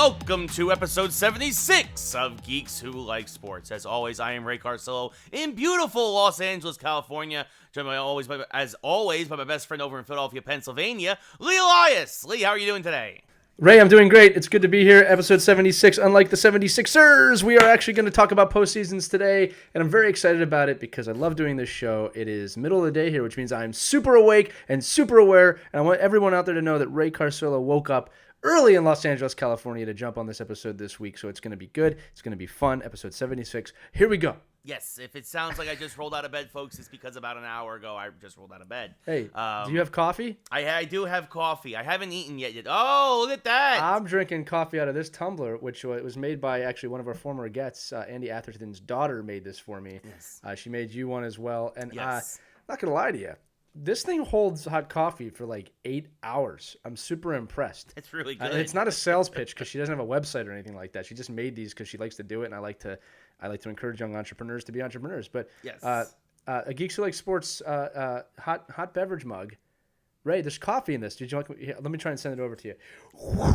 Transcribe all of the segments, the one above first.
welcome to episode 76 of Geeks Who Like Sports. As always, I am Ray Carcillo in beautiful Los Angeles, California, joined as always by my best friend over in Philadelphia, Pennsylvania, Lee Elias. Lee, how are you doing today? Ray, I'm doing great. It's good to be here. Episode 76. Unlike the 76ers, we are actually going to talk about postseasons today, and I'm very excited about it because I love doing this show. It is middle of the day here, which means I'm super awake and super aware, and I want everyone out there to know that Ray Carcillo woke up early in Los Angeles, California to jump on this episode this week, so it's going to be good. It's going to be fun. Episode 76. Here we go. Yes, if it sounds like I just rolled out of bed, folks, it's because about an hour ago I just rolled out of bed. Hey, do you have coffee? I do have coffee. I haven't eaten yet. Oh, look at that. I'm drinking coffee out of this tumbler, which was made by actually one of our former guests. Andy Atherton's daughter made this for me. Yes. She made you one as well. And yes. I'm not going to lie to you. This thing holds hot coffee for like 8 hours. I'm super impressed. It's really good. It's not a sales pitch because she doesn't have a website or anything like that. She just made these because she likes to do it, and I like to encourage young entrepreneurs to be entrepreneurs. But yes. A Geeks Who Like Sports hot beverage mug. Ray, there's coffee in this. Did you like? Here, let me try and send it over to you.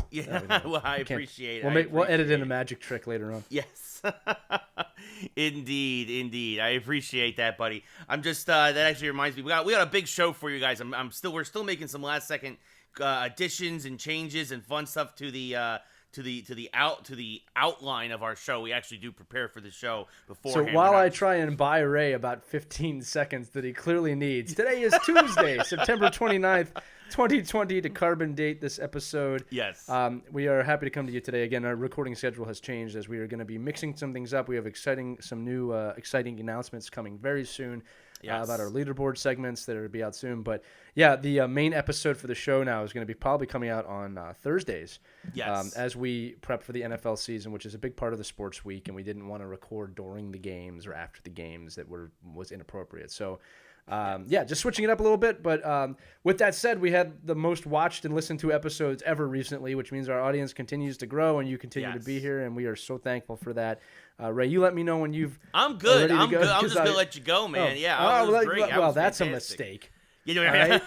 Yeah, well, I appreciate it. We'll edit in a magic trick later on. Yes. Indeed. I appreciate that, buddy. I'm just that actually reminds me we got a big show for you guys. We're still making some last second additions and changes and fun stuff to the outline of our show. We actually do prepare for the show beforehand. So while I try and buy Ray about 15 seconds that he clearly needs, today is Tuesday, September 29th, 2020, to carbon date this episode. Yes. We are happy to come to you today. Again, our recording schedule has changed as we are going to be mixing some things up. We have some new exciting announcements coming very soon. Yes. About our leaderboard segments that will be out soon. But yeah, the main episode for the show now is going to be probably coming out on Thursdays. Yes. As we prep for the NFL season, which is a big part of the sports week, and we didn't want to record during the games or after the games that was inappropriate. So just switching it up a little bit. But with that said, we had the most watched and listened to episodes ever recently, which means our audience continues to grow and you continue to be here, and we are so thankful for that. Ray, you let me know when you've. I'm good. I'm good. I'm just gonna let you go, man. That was great. Well, that's a mistake. All right.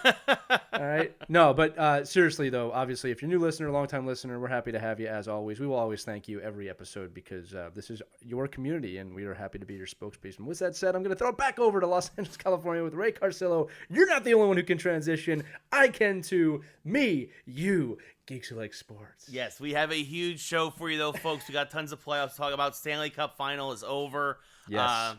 All right. No, but seriously though, obviously, if you're a new listener, long-time listener, we're happy to have you as always. We will always thank you every episode because this is your community, and we are happy to be your spokesperson. With that said, I'm going to throw it back over to Los Angeles, California, with Ray Carcillo. You're not the only one who can transition. I can too. Me, you, Geeks Who Like Sports. Yes, we have a huge show for you though, folks. We got tons of playoffs to talk about. Stanley Cup Final is over. Yes.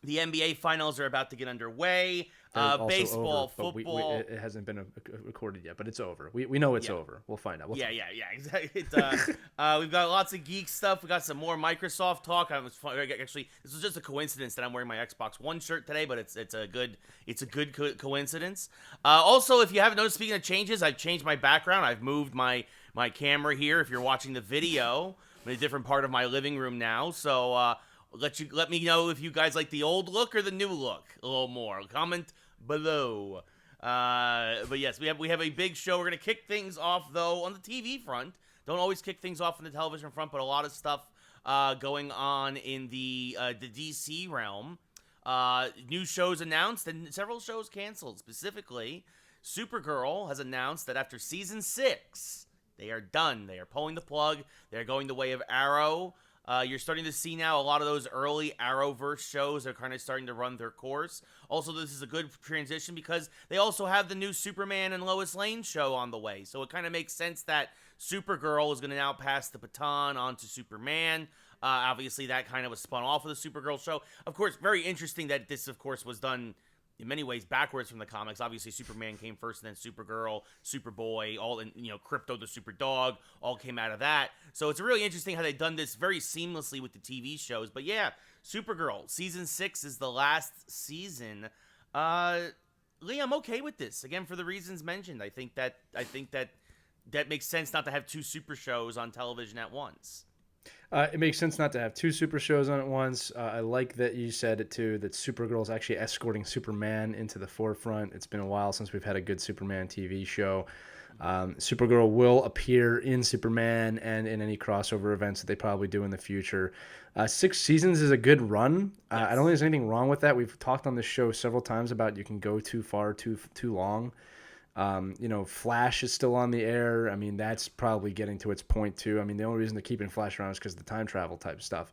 The NBA Finals are about to get underway. Baseball, over, football. It hasn't been recorded yet, but it's over. We know it's over. We'll find out. Exactly. We've got lots of geek stuff. We got some more Microsoft talk. Actually, this was just a coincidence that I'm wearing my Xbox One shirt today, but it's a good coincidence. Also, if you haven't noticed, speaking of changes, I've changed my background. I've moved my camera here. If you're watching the video, I'm in a different part of my living room now. So let me know if you guys like the old look or the new look a little more. Comment below. But yes, we have a big show. We're gonna kick things off though on the TV front. Don't always kick things off on the television front, but a lot of stuff going on in the DC realm. New shows announced and several shows canceled. Specifically, Supergirl has announced that after season 6, they are done. They are pulling the plug. They're going the way of Arrow. You're starting to see now a lot of those early Arrowverse shows are kind of starting to run their course. Also, this is a good transition because they also have the new Superman and Lois Lane show on the way. So it kind of makes sense that Supergirl is going to now pass the baton on to Superman. Obviously, that kind of was spun off of the Supergirl show. Of course, very interesting that this, of course, was done in many ways backwards from the comics. Obviously, Superman came first, and then Supergirl, Superboy, all in, Krypto the Superdog, all came out of that. So it's really interesting how they've done this very seamlessly with the TV shows. But yeah, Supergirl season 6 is the last season. Lee, I'm okay with this. Again, for the reasons mentioned, I think that makes sense not to have 2 super shows on television at once. It makes sense not to have 2 super shows on at once. I like that you said it too, that Supergirl is actually escorting Superman into the forefront. It's been a while since we've had a good Superman TV show. Supergirl will appear in Superman and in any crossover events that they probably do in the future. 6 seasons is a good run. Yes. I don't think there's anything wrong with that. We've talked on this show several times about you can go too far, too long. Flash is still on the air. I mean, that's probably getting to its point too. I mean, the only reason they're keeping Flash around is because of the time travel type stuff.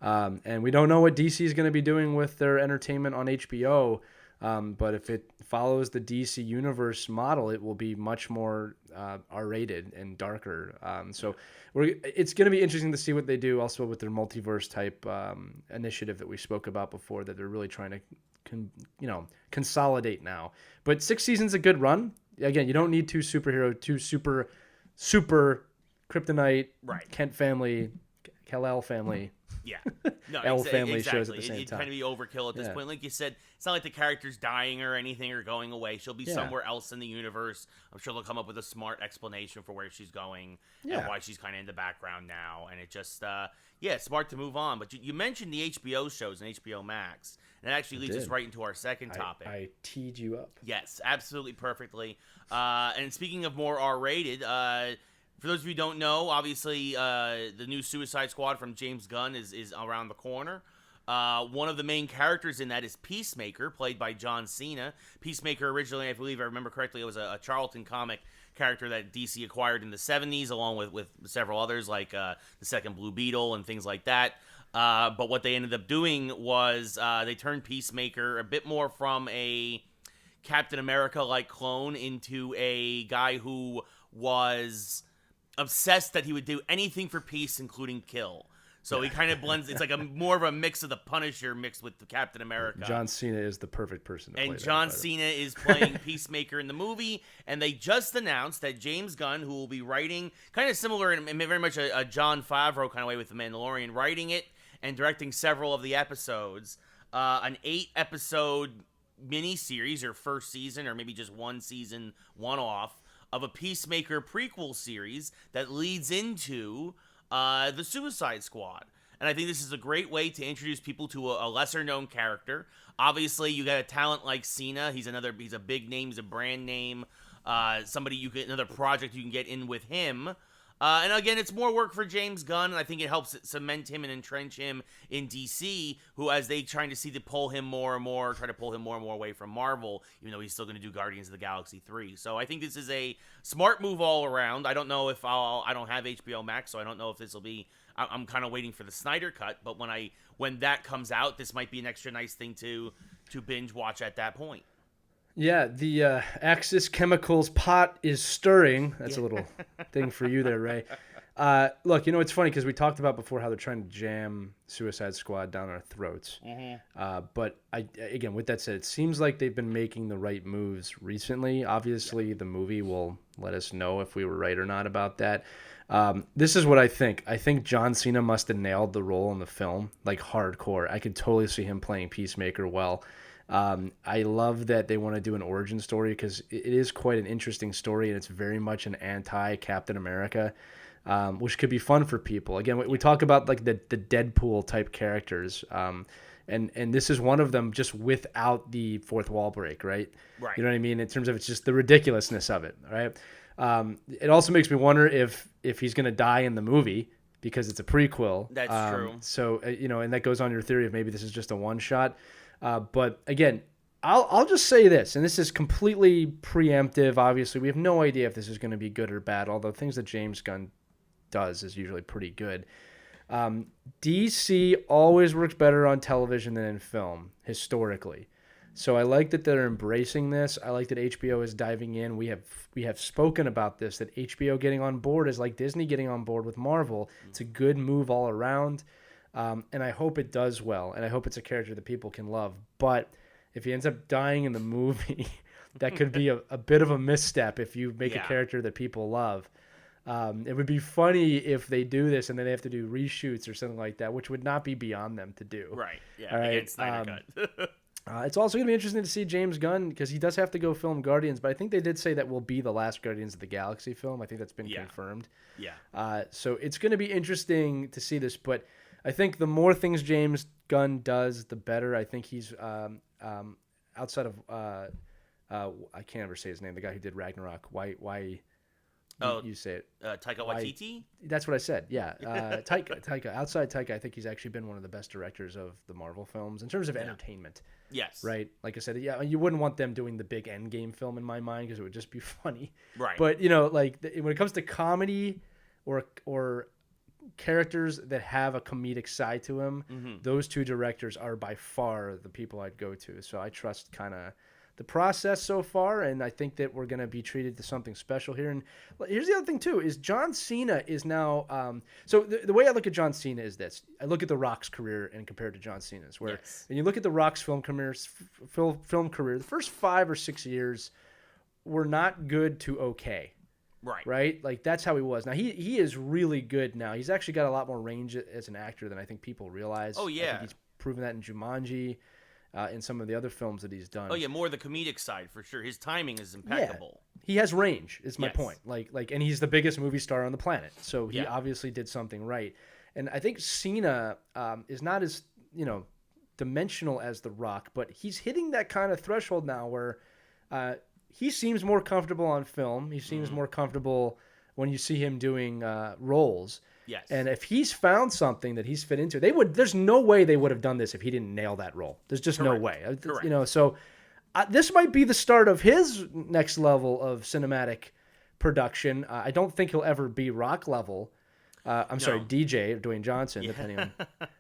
And we don't know what DC is going to be doing with their entertainment on HBO. But if it follows the DC Universe model, it will be much more R-rated and darker. So it's going to be interesting to see what they do also with their multiverse type initiative that we spoke about before, that they're really trying to consolidate now. But 6 seasons a good run. Again, you don't need two super Kryptonite, right. Kent family, Kal-El family. Yeah. No, L family exactly. shows at the same time. It'd kind of be overkill at this point. Like you said, it's not like the character's dying or anything or going away. She'll be somewhere else in the universe. I'm sure they'll come up with a smart explanation for where she's going and why she's kind of in the background now. And it just, it's smart to move on. But you mentioned the HBO shows and HBO Max. And it actually leads us right into our second topic. I teed you up. Yes, absolutely perfectly. And speaking of more R-rated, for those of you who don't know, obviously the new Suicide Squad from James Gunn is around the corner. One of the main characters in that is Peacemaker, played by John Cena. Peacemaker originally, I believe I remember correctly, it was a Charlton comic character that DC acquired in the 70s, along with several others like the second Blue Beetle and things like that. But what they ended up doing was they turned Peacemaker a bit more from a Captain America-like clone into a guy who was obsessed that he would do anything for peace, including kill. So he kind of blends. It's like more of a mix of the Punisher mixed with the Captain America. John Cena is the perfect person to play that. And John Cena is playing Peacemaker in the movie. And they just announced that James Gunn, who will be writing, kind of similar in very much a Jon Favreau kind of way with The Mandalorian, writing it and directing several of the episodes, an 8-episode mini-series or first season, or maybe just one season, one-off, of a Peacemaker prequel series that leads into the Suicide Squad. And I think this is a great way to introduce people to a lesser-known character. Obviously, you got a talent like Cena. He's a big name. He's a brand name. Another project you can get in with him. And again, it's more work for James Gunn. I think it helps cement him and entrench him in DC, who, as they trying to try to pull him more and more away from Marvel, even though he's still going to do Guardians of the Galaxy 3. So I think this is a smart move all around. I don't know if I don't have HBO Max, so I don't know if this will be. I'm kind of waiting for the Snyder Cut, but when that comes out, this might be an extra nice thing to binge watch at that point. Yeah, the Axis Chemicals pot is stirring. That's a little thing for you there, Ray. Look, it's funny because we talked about before how they're trying to jam Suicide Squad down our throats. Mm-hmm. But again, with that said, it seems like they've been making the right moves recently. Obviously, the movie will let us know if we were right or not about that. This is what I think. I think John Cena must have nailed the role in the film, like hardcore. I could totally see him playing Peacemaker well. I love that they want to do an origin story because it is quite an interesting story, and it's very much an anti-Captain America, which could be fun for people. Again, we talk about like the Deadpool type characters, and this is one of them just without the fourth wall break, right? Right. You know what I mean? In terms of it's just the ridiculousness of it, right? It also makes me wonder if he's going to die in the movie because it's a prequel. That's true. So, and that goes on your theory of maybe this is just a one-shot. But again, I'll just say this, and this is completely preemptive. Obviously, we have no idea if this is going to be good or bad, although things that James Gunn does is usually pretty good. DC always works better on television than in film, historically. So I like that they're embracing this. I like that HBO is diving in. We have spoken about this, that HBO getting on board is like Disney getting on board with Marvel. It's a good move all around. And I hope it does well, and I hope it's a character that people can love. But if he ends up dying in the movie, that could be a bit of a misstep if you make a character that people love. It would be funny if they do this and then they have to do reshoots or something like that, which would not be beyond them to do. Right. Yeah. All right. Against Snyder Cut. It's also going to be interesting to see James Gunn because he does have to go film Guardians, but I think they did say that will be the last Guardians of the Galaxy film. I think that's been confirmed. Yeah. So it's going to be interesting to see this, but I think the more things James Gunn does, the better. I think he's outside of I can't ever say his name. The guy who did Ragnarok. Why? You say it. Taika Waititi? That's what I said. Yeah. Taika. Outside Taika, I think he's actually been one of the best directors of the Marvel films in terms of entertainment. Yes. Right? Like I said, yeah, you wouldn't want them doing the big Endgame film in my mind because it would just be funny. Right. But, like when it comes to comedy or characters that have a comedic side to them, those two directors are by far the people I'd go to. So I trust kind of the process so far, and I think that we're going to be treated to something special here. And here's the other thing too, is John Cena is now so the way I look at John Cena is this. I look at The Rock's career and compare it to John Cena's, where when you look at The Rock's film career, the first 5 or 6 years were not good to okay. Right? Like that's how he was. Now he is really good now. He's actually got a lot more range as an actor than I think people realize. Oh yeah. I think he's proven that in Jumanji. In some of the other films that he's done. Oh yeah, more the comedic side for sure. His timing is impeccable. Yeah. He has range, is my point. Like, and he's the biggest movie star on the planet, so he obviously did something right. And I think Cena is not as dimensional as The Rock, but he's hitting that kind of threshold now where he seems more comfortable on film. He seems more comfortable when you see him doing roles. Yes. And if he's found something that he's fit into, there's no way they would have done this if he didn't nail that role. There's just no way. Correct. So this might be the start of his next level of cinematic production. I don't think he'll ever be Rock level. Sorry, DJ, Dwayne Johnson, depending on.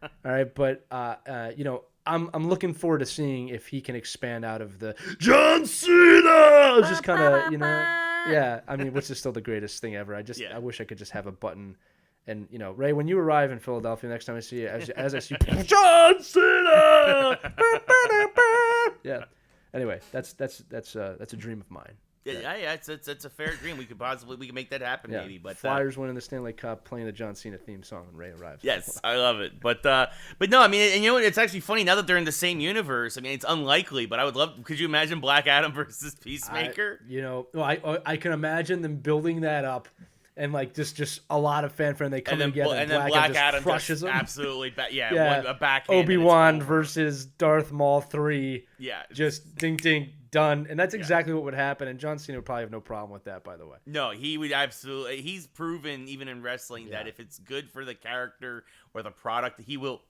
All right, but I'm looking forward to seeing if he can expand out of the John Cena. Just kind of, yeah. I mean, which is still the greatest thing ever. I wish I could just have a button. And, Ray, when you arrive in Philadelphia next time I see you, as I see you, John Cena! Yeah. Anyway, that's a dream of mine. Yeah, it's a fair dream. We could make that happen maybe. But Flyers winning the Stanley Cup, playing the John Cena theme song when Ray arrives. Yes, I love it. But no, I mean, and what? It's actually funny now that they're in the same universe. I mean, it's unlikely, but I would love. Could you imagine Black Adam versus Peacemaker? I can imagine them building that up. And just a lot of fanfare, and they come together, and then Black Adam crushes them. Absolutely, a backhand. Obi-Wan versus Darth Maul 3. Yeah, just ding ding done, and that's exactly what would happen. And John Cena would probably have no problem with that, by the way. No, he would absolutely. He's proven even in wrestling that if it's good for the character or the product, he will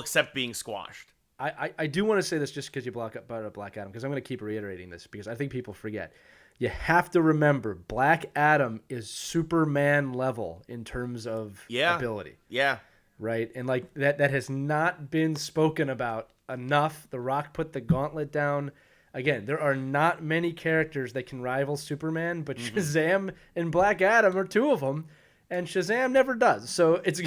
accept being squashed. I do want to say this just because you brought up Black Adam, because I'm going to keep reiterating this because I think people forget. You have to remember, Black Adam is Superman level in terms of ability. Yeah. Right? And that has not been spoken about enough. The Rock put the gauntlet down. Again, there are not many characters that can rival Superman, but Shazam and Black Adam are two of them, and Shazam never does. So it's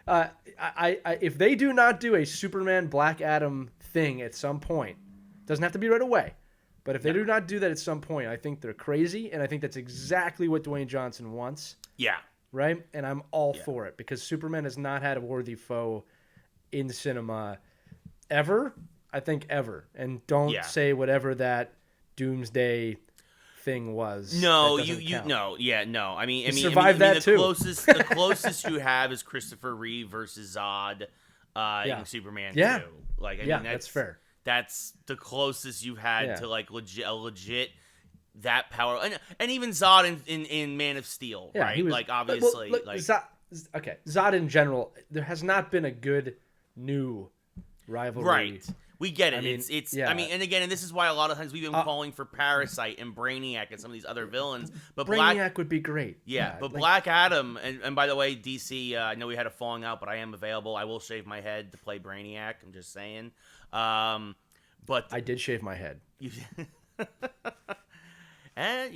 if they do not do a Superman Black Adam thing at some point, doesn't have to be right away. But if they do not do that at some point, I think they're crazy, and I think that's exactly what Dwayne Johnson wants. Yeah. Right? And I'm all for it, because Superman has not had a worthy foe in cinema ever, I think ever. And don't say whatever that Doomsday thing was. No, no. I mean, the closest you have is Christopher Reeve versus Zod in Superman 2. That's fair. That's the closest you've had to legit that power, and even Zod in Man of Steel, right? Obviously, Zod in general, there has not been a good new rivalry. Right, we get it. I mean, and this is why a lot of times we've been calling for Parasite and Brainiac and some of these other villains. But Brainiac would be great. Black Adam, and by the way, DC, I know we had a falling out, but I am available. I will shave my head to play Brainiac. I'm just saying. But I did shave my head. And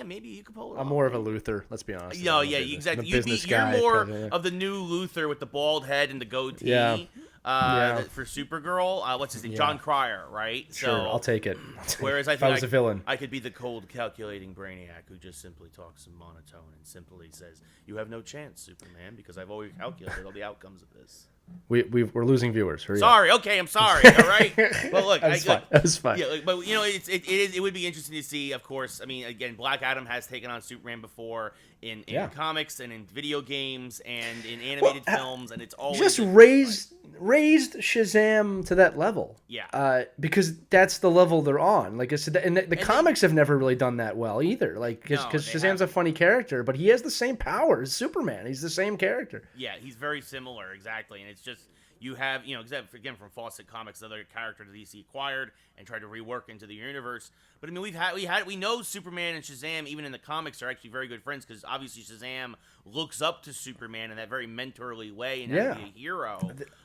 maybe you could pull it off. I'm more of a Luther, let's be honest. No, exactly. You're more of the new Luther with the bald head and the goatee. For Supergirl, what's his name? John Cryer, right? Sure, I'll take it. Whereas I think I was a villain, I could be the cold, calculating Brainiac who just simply talks in monotone and simply says, "You have no chance, Superman, because I've already calculated all the outcomes of this." We're losing viewers. Sorry. Okay, I'm sorry. All right. Well, look, that's fine. Yeah, but it would be interesting to see. Of course, I mean, again, Black Adam has taken on Superman before in comics and in video games and in animated films, and it's always just raise raised Shazam to that level. Yeah. Because that's the level they're on. Like I said, and the comics have never really done that well either. Like, because Shazam's a funny character, but he has the same power as Superman. He's the same character. Yeah, he's very similar, exactly. And it's just, you have, again, from Fawcett Comics, another character that DC acquired and tried to rework into the universe. But I mean, we know Superman and Shazam, even in the comics, are actually very good friends, because obviously Shazam looks up to Superman in that very mentorly way and as a hero.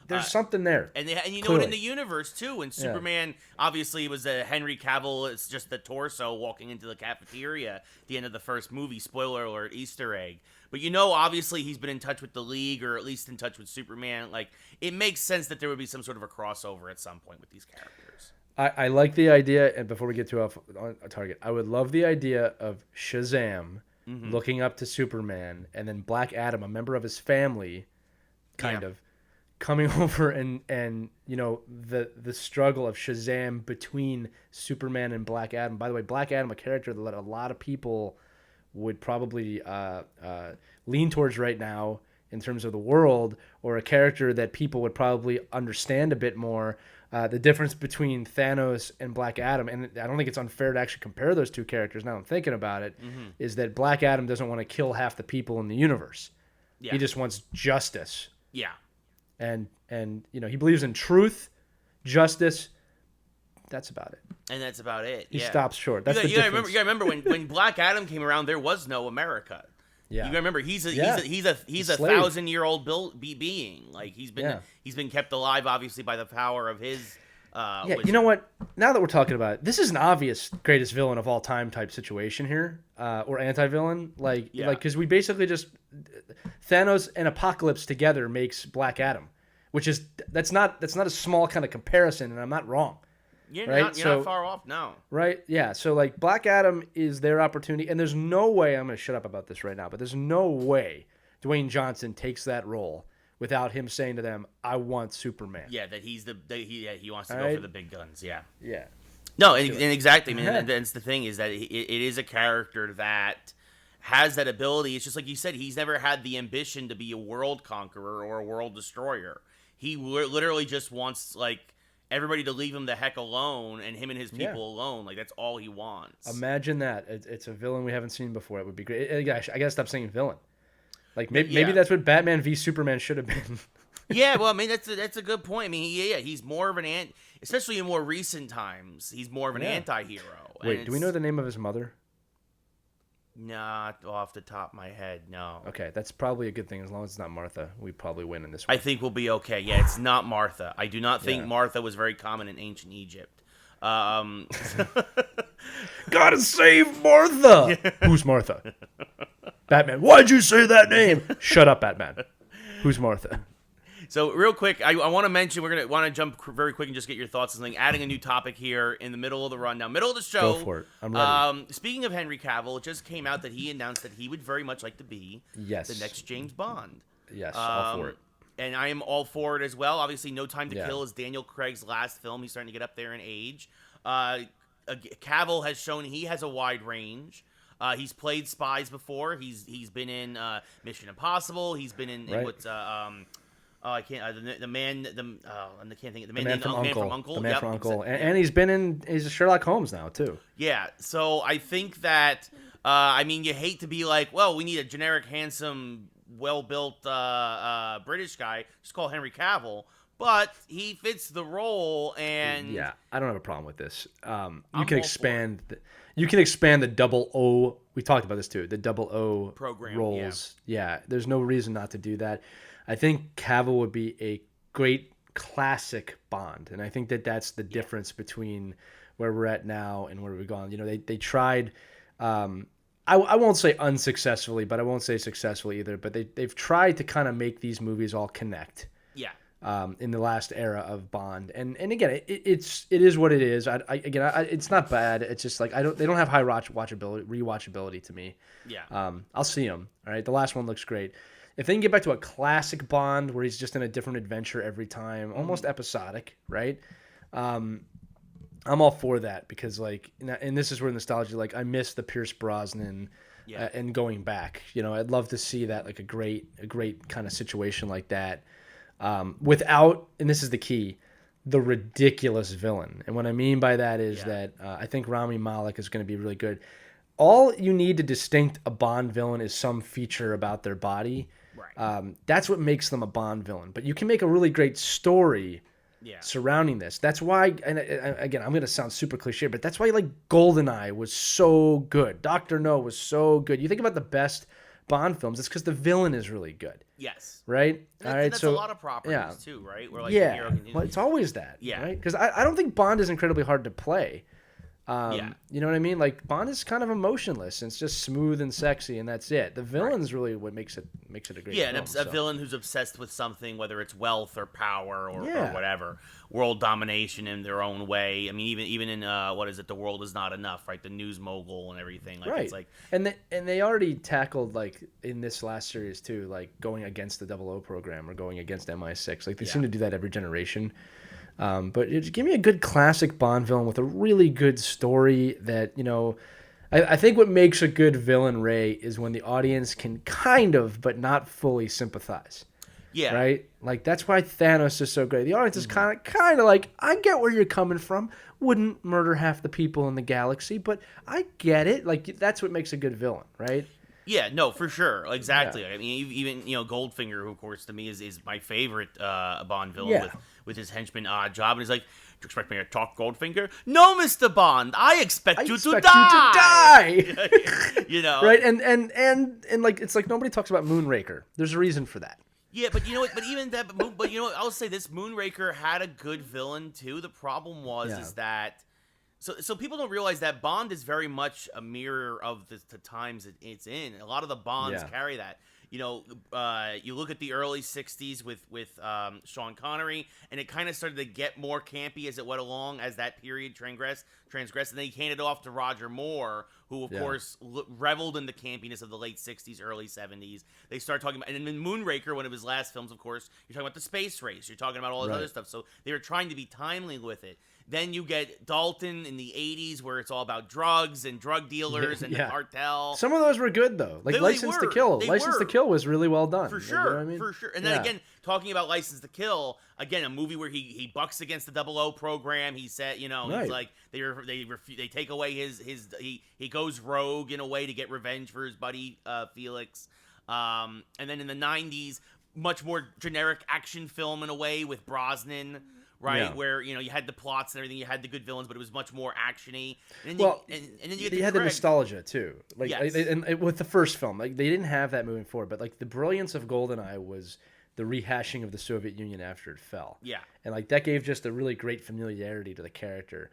There's something there. And you know it in the universe too. When Superman obviously was Henry Cavill, it's just the torso walking into the cafeteria at the end of the first movie. Spoiler alert, Easter egg. But obviously he's been in touch with the League, or at least in touch with Superman. Like, it makes sense that there would be some sort of a crossover at some point with these characters. I like the idea, and before we get too off on target, I would love the idea of Shazam looking up to Superman, and then Black Adam, a member of his family, kind of, coming over and the struggle of Shazam between Superman and Black Adam. By the way, Black Adam, a character that a lot of people would probably lean towards right now in terms of the world, or a character that people would probably understand a bit more. The difference between Thanos and Black Adam, and I don't think it's unfair to actually compare those two characters now I'm thinking about it, is that Black Adam doesn't want to kill half the people in the universe. Yeah. He just wants justice. Yeah. And he believes in truth, justice. That's about it. And that's about it. He stops short. That's the difference. You gotta remember when Black Adam came around, there was no America. Yeah. You gotta remember he's a 1,000-year-old being. Like, he's been kept alive obviously by the power of his. You know what? Now that we're talking about it, this is an obvious greatest villain of all time type situation here, or anti-villain. Because we basically just Thanos and Apocalypse together makes Black Adam, which is that's not a small kind of comparison, and I'm not wrong. You're not far off, no. Right? Yeah. So, like, Black Adam is their opportunity, and there's no way, I'm going to shut up about this right now, but there's no way Dwayne Johnson takes that role without him saying to them, I want Superman. Yeah, that he wants to go for the big guns, yeah. Yeah. No, and exactly, man, and that's the thing, is that it is a character that has that ability. It's just like you said, he's never had the ambition to be a world conqueror or a world destroyer. He literally just wants, like, everybody to leave him the heck alone, and him and his people alone. Like, that's all he wants. Imagine that. It's a villain we haven't seen before. It would be great. I gotta stop saying villain. Like, maybe that's what Batman v Superman should have been. Yeah, well, I mean, that's a good point. I mean, he's more of an especially in more recent times, he's more of an anti-hero. Wait, do we know the name of his mother? Not off the top of my head, no. Okay, that's probably a good thing. As long as it's not Martha, we probably win in this one. I think we'll be okay. Yeah, it's not Martha. I do not think Martha was very common in ancient Egypt. Gotta save Martha! Who's Martha? Batman. Why'd you say that name? Shut up, Batman. Who's Martha? So real quick, I want to mention, we're going to want to jump very quick and just get your thoughts on something. Adding a new topic here in the middle of the rundown, middle of the show. Go for it. I'm ready. Speaking of Henry Cavill, it just came out that he announced that he would very much like to be the next James Bond. Yes, all for it. And I am all for it as well. Obviously, No Time to Kill is Daniel Craig's last film. He's starting to get up there in age. Cavill has shown he has a wide range. He's played spies before. He's been in Mission Impossible. He's been in what's I can't. The man. I can't think. The man from Uncle. The man from Uncle. And he's a Sherlock Holmes now too. Yeah. So I think that. I mean, you hate to be like, well, we need a generic, handsome, well-built British guy. Just call Henry Cavill. But he fits the role, and yeah, I don't have a problem with this. You can expand. You can expand the double O. We talked about this too. The double O program roles. Yeah, there's no reason not to do that. I think Cavill would be a great classic Bond, and I think that's the difference between where we're at now and where we've gone. You know, they tried. I won't say unsuccessfully, but I won't say successfully either. But they've tried to kind of make these movies all connect. Yeah. In the last era of Bond, and again, it is what it is. It's not bad. It's just like they don't have high rewatchability to me. Yeah. I'll see them. All right. The last one looks great. If they can get back to a classic Bond where he's just in a different adventure every time, almost episodic, right? I'm all for that because and this is where nostalgia. Like, I miss the Pierce Brosnan. Yeah. And going back, I'd love to see that, like a great kind of situation like that. without, and this is the key, the ridiculous villain. And what I mean by that is that I think Rami Malek is going to be really good. All you need to distinct a Bond villain is some feature about their body. Right. That's what makes them a Bond villain. But you can make a really great story surrounding this. That's why, and again, I'm going to sound super cliche, but that's why like GoldenEye was so good. Dr. No was so good. You think about the best Bond films, it's because the villain is really good. Yes. Right? All right. That's a lot of properties too, right? Where like the hero can, well, it's always that. Yeah. Right? Because I don't think Bond is incredibly hard to play. You know what I mean? Like Bond is kind of emotionless and it's just smooth and sexy and that's it. The villain's really what makes it a great film. A villain who's obsessed with something, whether it's wealth or power or whatever, world domination in their own way. I mean, even in what is it? The World Is Not Enough, right? The news mogul and everything. Like, right. It's like, and they already tackled like in this last series too, like going against the 00 program or going against MI6. Like they seem to do that every generation. But give me a good classic Bond villain with a really good story that, you know, I think what makes a good villain, Ray, is when the audience can kind of, but not fully sympathize. Yeah. Right? Like, that's why Thanos is so great. The audience is kind of like, I get where you're coming from. Wouldn't murder half the people in the galaxy, but I get it. Like, that's what makes a good villain, right? Yeah, no, for sure. Exactly. I mean, even, you know, Goldfinger, who, of course, to me is my favorite Bond villain with his henchman Odd Job. And he's like, do you expect me to talk, Goldfinger? No, Mr. Bond. I expect you to die. You know? Right? And like, it's like nobody talks about Moonraker. There's a reason for that. Yeah, but you know what? But even that, but you know what? I'll say this: Moonraker had a good villain too. The problem was is that so people don't realize that Bond is very much a mirror of the times it's in. A lot of the Bonds carry that. You know, you look at the early '60s with Sean Connery, and it kind of started to get more campy as it went along, as that period transgressed, and then he handed off to Roger Moore, who of course reveled in the campiness of the late '60s, early '70s. They started talking about, and in Moonraker, one of his last films, of course, you're talking about the space race, you're talking about all this other stuff. So they were trying to be timely with it. Then you get Dalton in the 80s, where it's all about drugs and drug dealers and the cartel. Some of those were good, though. Like License to Kill. License to Kill was really well done. For sure. You know what I mean? For sure. And then again, talking about License to Kill, again, a movie where he bucks against the 00 program. He said, you know, he's like, they take away he goes rogue in a way to get revenge for his buddy Felix. And then in the 90s, much more generic action film in a way with Brosnan. Right, where, you know, you had the plots and everything, you had the good villains, but it was much more actiony. And then then you had the nostalgia too, like, and with the first film, like they didn't have that moving forward, but like the brilliance of GoldenEye was the rehashing of the Soviet Union after it fell. Yeah, and like that gave just a really great familiarity to the character.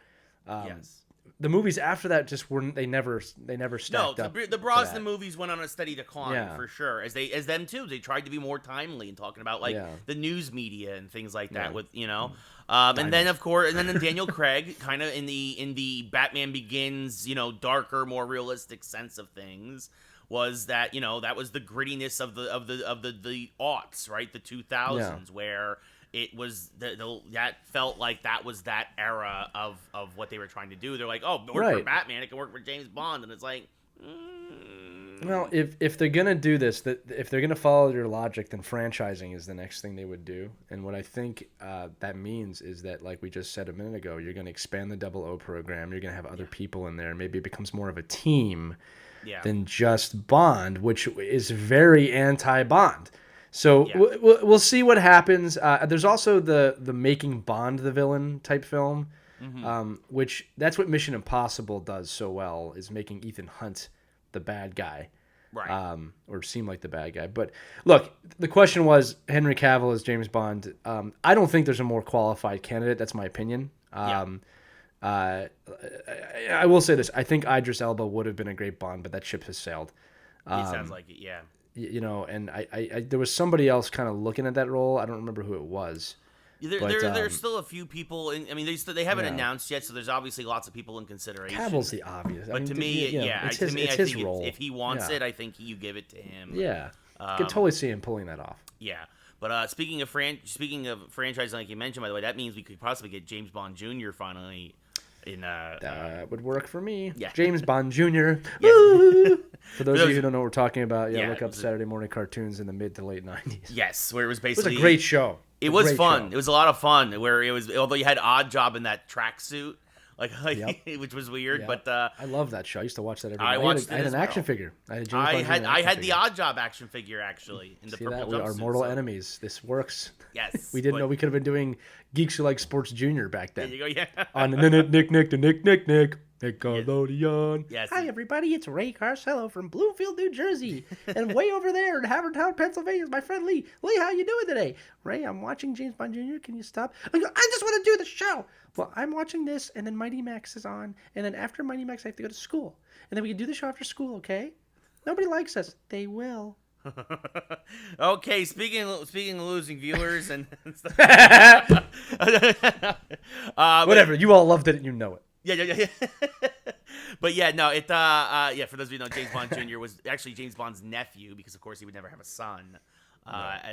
The movies after that just weren't. They never stacked up. The Brosnan movies went on a steady decline for sure. As them too, they tried to be more timely and talking about like the news media and things like that. With you know, and then of course, and then Daniel Craig, kind of in the Batman Begins, you know, darker, more realistic sense of things. Was that, you know, that was the grittiness of the aughts, right? The 2000s where. It was that felt like that was that era of what they were trying to do. They're like, oh, work for Batman, it can work for James Bond, and it's like, well, if they're gonna do this, if they're gonna follow your logic, then franchising is the next thing they would do. And what I think that means is that, like we just said a minute ago, you're gonna expand the 00 program. You're gonna have other people in there. Maybe it becomes more of a team than just Bond, which is very anti-Bond. So we'll see what happens. There's also the Making Bond the Villain type film, which that's what Mission Impossible does so well, is making Ethan Hunt the bad guy, or seem like the bad guy. But look, the question was Henry Cavill as James Bond. I don't think there's a more qualified candidate. That's my opinion. I will say this. I think Idris Elba would have been a great Bond, but that ship has sailed. It sounds like it, yeah. You know, and I there was somebody else kind of looking at that role. I don't remember who it was. There's still a few people. I mean, they haven't announced yet, so there's obviously lots of people in consideration. Cavill's the obvious. But to me, it's his role. If he wants it, I think you give it to him. Yeah, I could totally see him pulling that off. Yeah. But speaking of franchising, like you mentioned, by the way, that means we could possibly get James Bond Jr. finally. That would work for me. Yeah. James Bond Jr. For those of you who don't know what we're talking about, look up it Saturday morning cartoons in the mid to late 90s. Yes, where it was It basically... was a great show. It was fun. It was a lot of fun. Where it was, although you had Odd Job in that tracksuit, which was weird. Yep. But I love that show. I used to watch that every night. I had an action figure. I had the Odd Job action figure actually in the purple jumpsuit. We are mortal enemies. This works. Yes. We didn't know we could have been doing Geeks Who Like Sports Junior back then. There you go. Yeah. On Nick Nickelodeon. Yes. Hi everybody, it's Ray Carcello from Bluefield, New Jersey, and way over there in Havertown, Pennsylvania is my friend Lee. Lee, how you doing today? Ray, I'm watching James Bond Jr. Can you stop? I just want to do the show. Well, I'm watching this, and then Mighty Max is on, and then after Mighty Max, I have to go to school, and then we can do the show after school, okay? Nobody likes us. They will. Okay, speaking of losing viewers and stuff. Whatever, you all loved it and you know it. Yeah. But yeah, no, for those of you who know, James Bond Jr. was actually James Bond's nephew because, of course, he would never have a son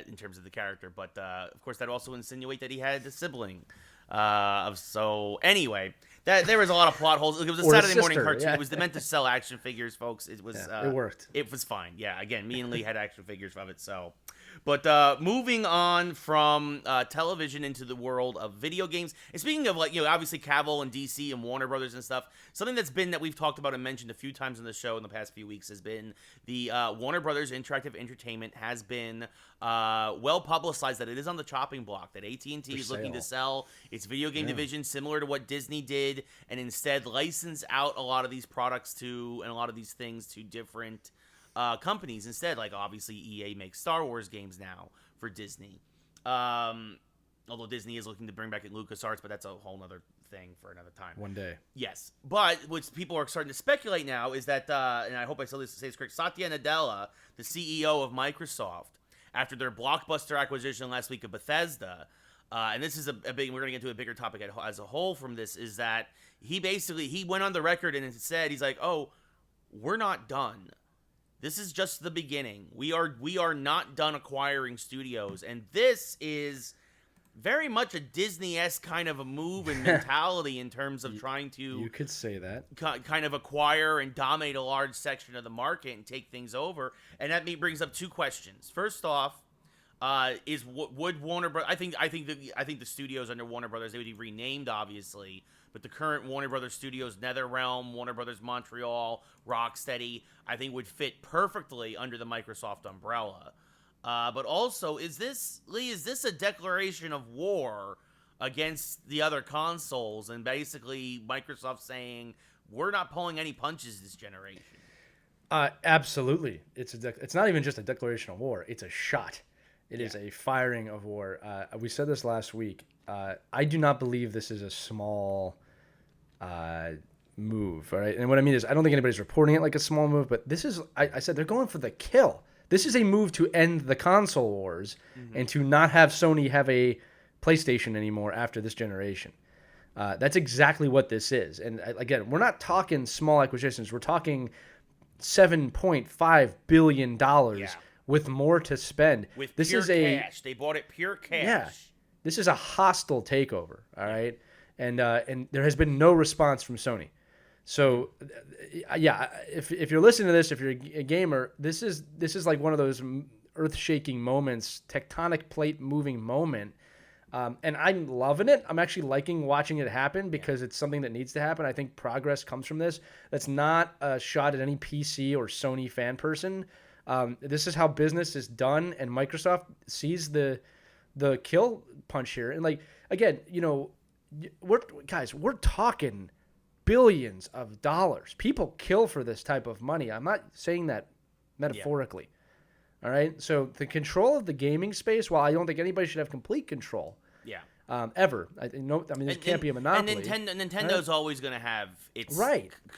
in terms of the character. But, of course, that also insinuate that he had a sibling. So, anyway, there was a lot of plot holes. It was a Saturday morning cartoon. Yeah. It was meant to sell action figures, folks. It was. It worked. It was fine. Yeah, again, me and Lee had action figures of it, so... But moving on from television into the world of video games, and speaking of obviously Cavill and DC and Warner Brothers and stuff, something that we've talked about and mentioned a few times on the show in the past few weeks has been the Warner Brothers Interactive Entertainment has been well publicized that it is on the chopping block, that AT&T is looking to sell its video game division similar to what Disney did, and instead license out a lot of these products and a lot of these things to different companies instead. Like obviously EA makes Star Wars games now for Disney, although Disney is looking to bring back LucasArts, but that's a whole other thing for another time. One day. Yes, but what people are starting to speculate now is that, and I hope I say this correct, Satya Nadella, the CEO of Microsoft, after their blockbuster acquisition last week of Bethesda, and this is a big, we're going to get into a bigger topic as a whole from this, is that he went on the record and said, he's like, oh, we're not done. This is just the beginning. We are not done acquiring studios, and this is very much a Disney-esque kind of a move and mentality in terms of trying to... You could say that. Kind of acquire and dominate a large section of the market and take things over, and that brings up two questions. First off, would Warner Brothers... I think the studios under Warner Brothers, they would be renamed, obviously, but the current Warner Brothers Studios, NetherRealm, Warner Brothers Montreal, Rocksteady, I think would fit perfectly under the Microsoft umbrella. But also, is this a declaration of war against the other consoles, and basically Microsoft saying, we're not pulling any punches this generation? Absolutely. It's not even just a declaration of war. It's a shot. It is a firing of war. We said this last week. I do not believe this is a small move, all right? And what I mean is, I don't think anybody's reporting it like a small move, but this is, I said they're going for the kill. This is a move to end the console wars and to not have Sony have a PlayStation anymore after this generation. That's exactly what this is. And again, we're not talking small acquisitions. We're talking $7.5 billion with more to spend. With this pure is cash. They bought it pure cash. Yeah. This is a hostile takeover, all right? And there has been no response from Sony. So, if you're listening to this, if you're a gamer, this is like one of those earth-shaking moments, tectonic plate moving moment. And I'm loving it. I'm actually liking watching it happen because it's something that needs to happen. I think progress comes from this. That's not a shot at any PC or Sony fan person. This is how business is done, and Microsoft sees the kill punch here. And like, again, we're talking billions of dollars. People kill for this type of money. I'm not saying that metaphorically. All right. So the control of the gaming space, while I don't think anybody should have complete control. Yeah. Ever. This can't be a monopoly. And Nintendo's always going to have its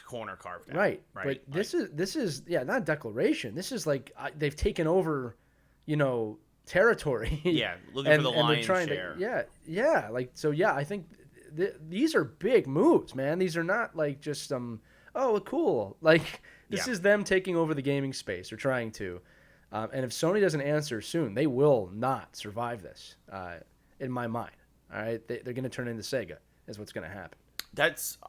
corner carved out. Right. But this is not a declaration. This is like they've taken over, territory. Yeah. Looking for the lion's share. I think these are big moves, man. These are not like just cool. Like this is them taking over the gaming space, or trying to. And if Sony doesn't answer soon, they will not survive this. In my mind, all right, they're going to turn into Sega. Is what's going to happen. That's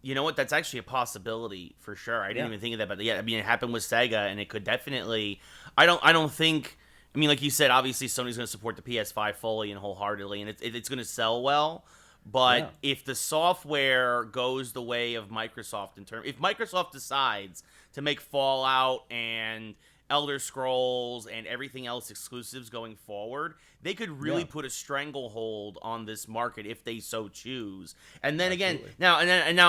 You know what? That's actually a possibility for sure. I didn't even think of that, but yeah, I mean, it happened with Sega, and it could definitely. I don't think. I mean, like you said, obviously Sony's going to support the PS5 fully and wholeheartedly, and it's going to sell well. But if the software goes the way of Microsoft if Microsoft decides to make Fallout and Elder Scrolls and everything else exclusives going forward, they could really put a stranglehold on this market if they so choose. And then again, now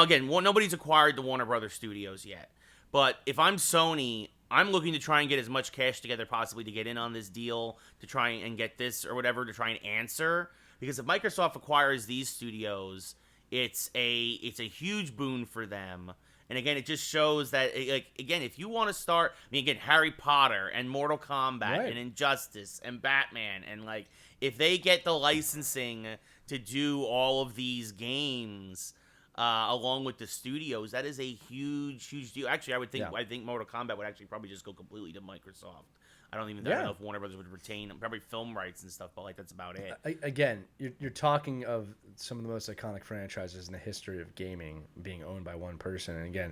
again, nobody's acquired the Warner Brothers Studios yet. But if I'm Sony, I'm looking to try and get as much cash together possibly to get in on this deal, to try and get this or whatever, to try and answer. Because if Microsoft acquires these studios, it's a huge boon for them. And again, it just shows that, like, again, if you want to start, I mean, again, Harry Potter and Mortal Kombat and Injustice and Batman, and like, if they get the licensing to do all of these games along with the studios, that is a huge deal. Actually, I think Mortal Kombat would actually probably just go completely to Microsoft. I don't know if Warner Brothers would retain probably film rights and stuff, but like that's about it. Again, you're talking of some of the most iconic franchises in the history of gaming being owned by one person. And again,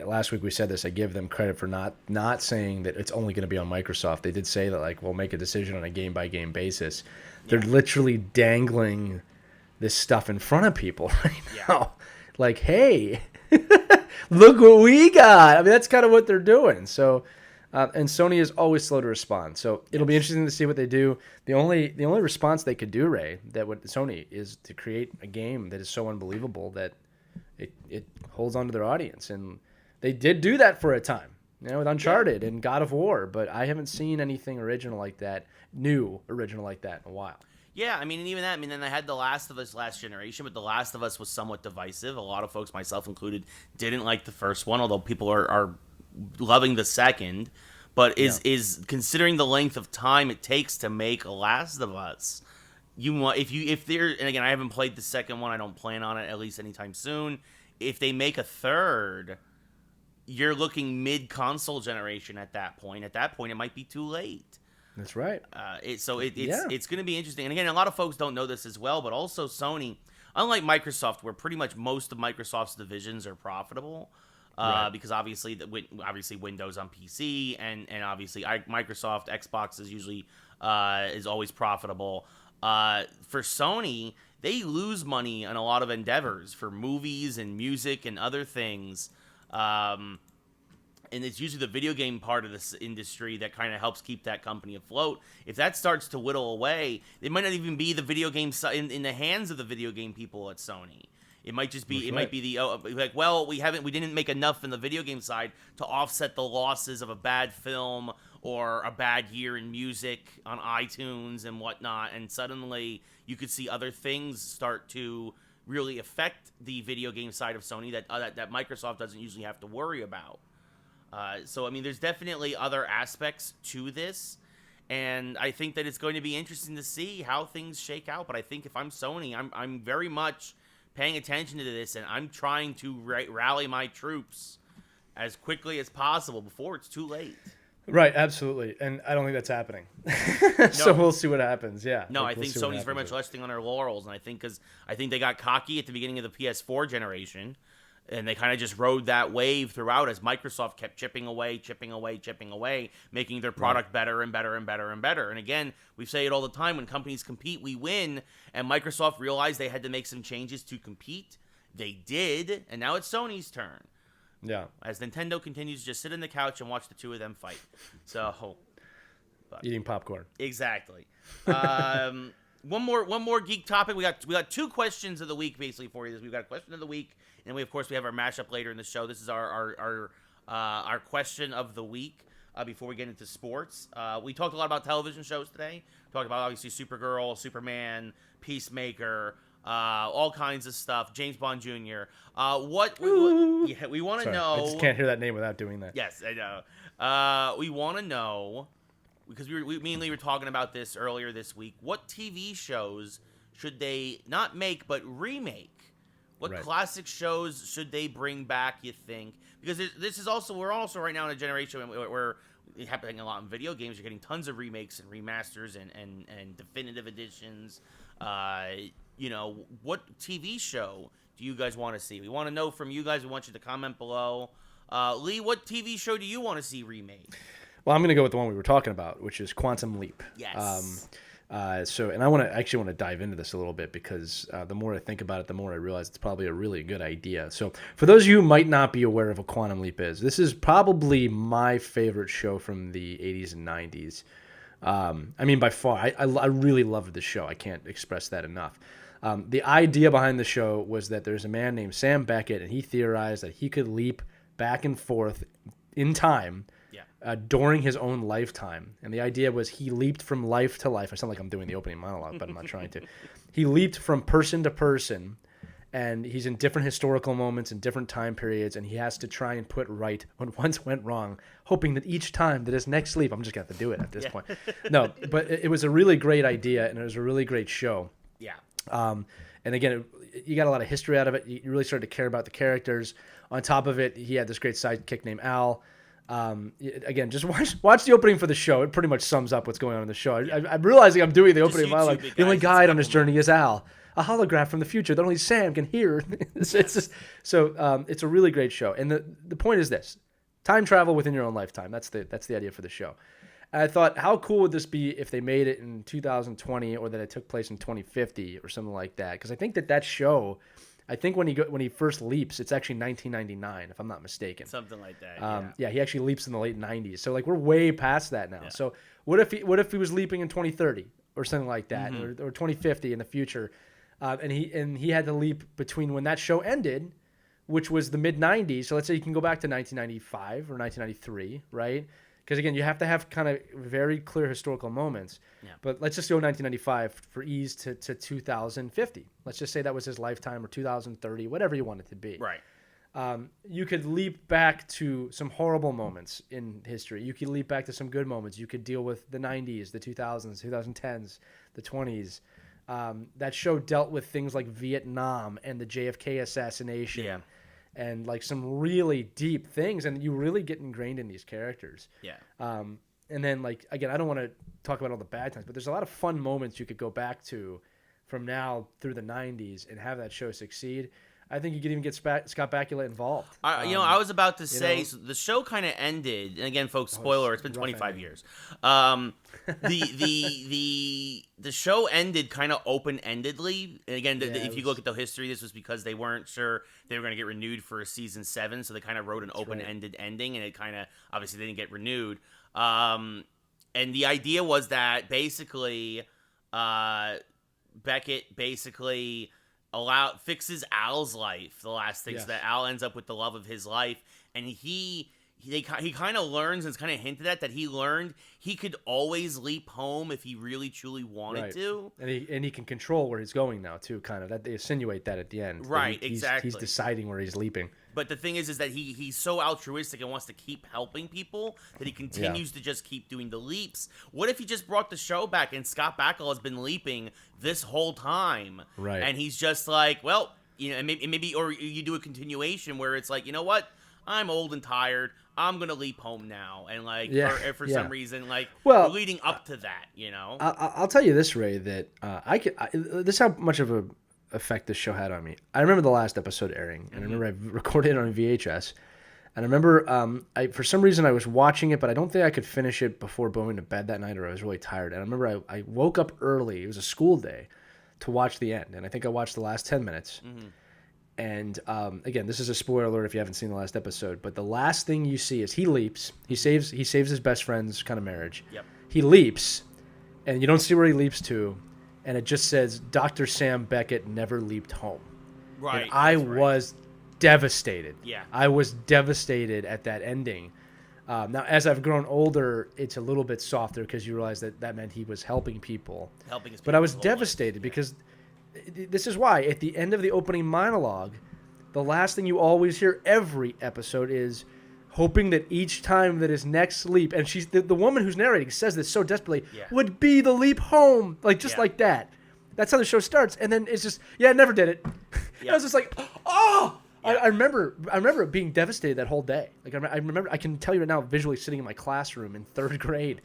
last week we said this. I give them credit for not saying that it's only going to be on Microsoft. They did say that like we'll make a decision on a game by game basis. They're literally dangling this stuff in front of people right now. Like, hey, look what we got. I mean, that's kind of what they're doing. So. And Sony is always slow to respond, so it'll be interesting to see what they do. The only response they could do, Ray, Sony is to create a game that is so unbelievable that it holds on to their audience, and they did do that for a time, with Uncharted and God of War. But I haven't seen anything original like that in a while. Yeah, I mean, and even that. I mean, then they had The Last of Us last generation, but The Last of Us was somewhat divisive. A lot of folks, myself included, didn't like the first one, although people are loving the second. But is considering the length of time it takes to make Last of Us, if they're, and again, I haven't played the second one, I don't plan on it at least anytime soon. If they make a third, you're looking mid-console generation at that point. At that point, it might be too late. That's right. It's going to be interesting. And again, a lot of folks don't know this as well, but also Sony, unlike Microsoft, where pretty much most of Microsoft's divisions are profitable, because obviously Windows on PC and obviously Microsoft Xbox is usually is always profitable. For Sony, they lose money on a lot of endeavors for movies and music and other things. And it's usually the video game part of this industry that kind of helps keep that company afloat. If that starts to whittle away, it might not even be the video game in the hands of the video game people at Sony. It might just be, might be we didn't make enough in the video game side to offset the losses of a bad film or a bad year in music on iTunes and whatnot. And suddenly you could see other things start to really affect the video game side of Sony that Microsoft doesn't usually have to worry about. So, I mean, there's definitely other aspects to this, and I think that it's going to be interesting to see how things shake out. But I think if I'm Sony, I'm very much paying attention to this, and I'm trying to rally my troops as quickly as possible before it's too late. Right, absolutely, and I don't think that's happening. So we'll see what happens. Yeah. No, I think Sony's very much resting on their laurels, and I think they got cocky at the beginning of the PS4 generation. And they kind of just rode that wave throughout as Microsoft kept chipping away, making their product better and better and better and better. And again, we say it all the time, when companies compete, we win. And Microsoft realized they had to make some changes to compete. They did, and now it's Sony's turn. Yeah. As Nintendo continues to just sit on the couch and watch the two of them fight. So, eating popcorn. Exactly. One more geek topic. We got two questions of the week basically for you. We've got a question of the week, and we have our mashup later in the show. This is our question of the week. Before we get into sports, we talked a lot about television shows today. We talked about obviously Supergirl, Superman, Peacemaker, all kinds of stuff. James Bond Jr. We want to know. I just can't hear that name without doing that. Yes, I know. We want to know, because we mainly were talking about this earlier this week. What TV shows should they not make but remake? What classic shows should they bring back, you think? Because we're also right now in a generation where it's happening a lot in video games. You're getting tons of remakes and remasters and definitive editions. What TV show do you guys want to see? We want to know from you guys. We want you to comment below. Lee, what TV show do you want to see remade? Well, I'm going to go with the one we were talking about, which is Quantum Leap. Yes. And I actually want to dive into this a little bit because the more I think about it, the more I realize it's probably a really good idea. So for those of you who might not be aware of what Quantum Leap is, this is probably my favorite show from the 80s and 90s. I mean, by far, I really loved this show. I can't express that enough. The idea behind the show was that there's a man named Sam Beckett, and he theorized that he could leap back and forth in time during his own lifetime. And the idea was he leaped from life to life. I sound like I'm doing the opening monologue, but I'm not trying to. He leaped from person to person, and he's in different historical moments in different time periods, and he has to try and put right what once went wrong, hoping that each time that his next leap, I'm just going to have to do it at this point. No, but it was a really great idea, and it was a really great show. Yeah. And again, you got a lot of history out of it. You really started to care about the characters. On top of it, he had this great sidekick named Al. Again, just watch the opening for the show. It pretty much sums up what's going on in the show. I'm realizing I'm doing the opening of my life. The only guide on this journey is Al, a holograph from the future that only Sam can hear. It's a really great show. And the point is this: time travel within your own lifetime. That's the idea for the show. And I thought, how cool would this be if they made it in 2020 or that it took place in 2050 or something like that? Because I think that show. I think when he first leaps, it's actually 1999, if I'm not mistaken. Something like that. Yeah, he actually leaps in the late 90s. So like we're way past that now. Yeah. So what if he was leaping in 2030 or something like that, or 2050 in the future, and he had to leap between when that show ended, which was the mid 90s. So let's say you can go back to 1995 or 1993, right? Because again, you have to have kind of very clear historical moments. Yeah. But let's just go 1995 for ease to 2050. Let's just say that was his lifetime, or 2030, whatever you want it to be. Right. You could leap back to some horrible moments in history. You could leap back to some good moments. You could deal with the 90s, the 2000s, 2010s, the 20s. That show dealt with things like Vietnam and the JFK assassination. Yeah. And like some really deep things, and you really get ingrained in these characters. Yeah. And then like again, I don't want to talk about all the bad times, but there's a lot of fun moments you could go back to from now through the 90s and have that show succeed. I think you could even get Scott Bakula involved. I was about to say, so the show kind of ended, and again, folks, spoiler, it's been 25 years. The show ended kind of open-endedly. And again, if you look at the history, this was because they weren't sure they were going to get renewed for season 7, so they kind of wrote an open-ended ending, and it kind of, obviously, didn't get renewed. And the idea was that basically, Beckett basically fixes Al's life, the last thing, so that Al ends up with the love of his life, and he kind of learns, and it's kind of hinted at that he learned he could always leap home if he really truly wanted to, and he can control where he's going now too. Kind of that they insinuate that at the end, right? Exactly. He's deciding where he's leaping. But the thing is that he's so altruistic and wants to keep helping people that he continues to just keep doing the leaps. What if he just brought the show back and Scott Bakula has been leaping this whole time? Right. And he's just like, well, and maybe, or you do a continuation where it's like, you know what? I'm old and tired. I'm going to leap home now. And or for some reason, we're leading up to that, I'll tell you this, Ray, that this is how much of a effect this show had on me. I remember the last episode airing, and I remember I recorded it on VHS, and I remember for some reason I was watching it, but I don't think I could finish it before going to bed that night, or I was really tired. And I remember I woke up early, it was a school day, to watch the end, and I think I watched the last 10 minutes. And again, this is a spoiler alert if you haven't seen the last episode, but the last thing you see is he leaps, he saves his best friend's kind of marriage. Yep. He leaps, and you don't see where he leaps to, and it just says, Dr. Sam Beckett never leaped home. Right. And I was devastated. Yeah. I was devastated at that ending. Now, as I've grown older, it's a little bit softer because you realize that meant he was helping people. But I was devastated because this is why, at the end of the opening monologue, the last thing you always hear every episode is hoping that each time that his next leap, and she's the woman who's narrating says this so desperately, would be the leap home, like that. That's how the show starts, and then it's just, it never did it. I was just like, oh, Yeah. I remember being devastated that whole day. Like I remember, I can tell you right now, visually sitting in my classroom in 3rd grade,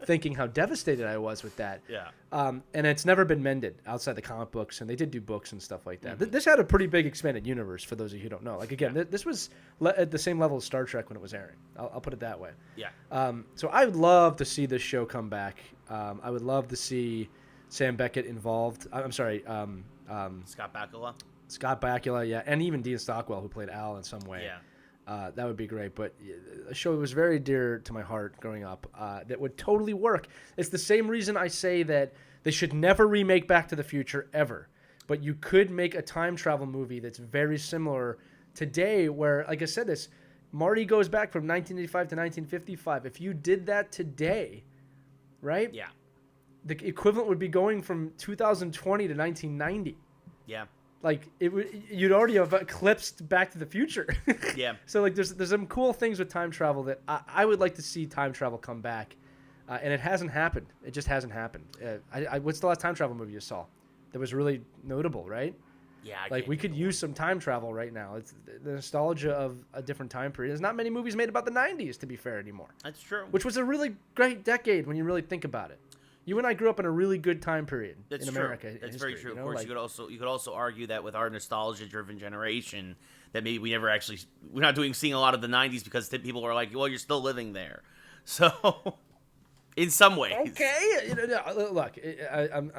thinking how devastated I was with that. Yeah. And it's never been mended outside the comic books, and they did do books and stuff like that. This had a pretty big expanded universe for those of you who don't know. Like again, this was at the same level as Star Trek when it was airing. I'll put it that way. Yeah. So I would love to see this show come back. I would love to see Sam Beckett involved. I'm sorry. Scott Bakula. Scott Bakula, yeah, and even Dean Stockwell, who played Al in some way. Yeah. That would be great. But a show that was very dear to my heart growing up that would totally work. It's the same reason I say that they should never remake Back to the Future ever. But you could make a time travel movie that's very similar today where, like I said, Marty goes back from 1985 to 1955. If you did that today, right? Yeah. The equivalent would be going from 2020 to 1990. Yeah. Like you'd already have eclipsed Back to the Future. Yeah. So like there's some cool things with time travel that I would like to see time travel come back, and it hasn't happened. It just hasn't happened. What's the last time travel movie you saw that was really notable? Right? Yeah. Like we could use some time travel right now. It's the nostalgia of a different time period. There's not many movies made about the 90s, to be fair, anymore. That's true. Which was a really great decade when you really think about it. You and I grew up in a really good time period in America. That's history, very true. You know? Of course, you could also argue that with our nostalgia-driven generation, that maybe we're not seeing a lot of the '90s because people are like, well, you're still living there. So, in some ways, okay. Look, I'm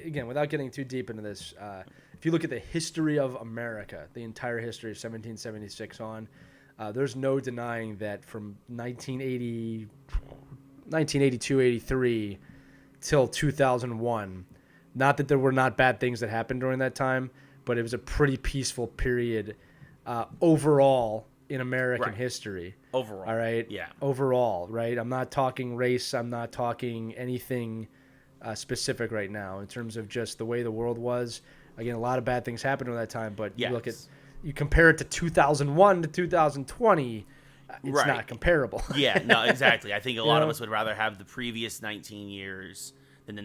again, without getting too deep into this, if you look at the history of America, the entire history of 1776 on, there's no denying that from 1982, 83. Till 2001, not that there were not bad things that happened during that time, but it was a pretty peaceful period overall in American history. Overall. All right? Yeah. Overall, right? I'm not talking race. I'm not talking anything specific right now in terms of just the way the world was. Again, a lot of bad things happened during that time, but you compare it to 2001 to 2020, it's not comparable. Yeah, no, exactly. I think a lot of us would rather have the previous 19 years than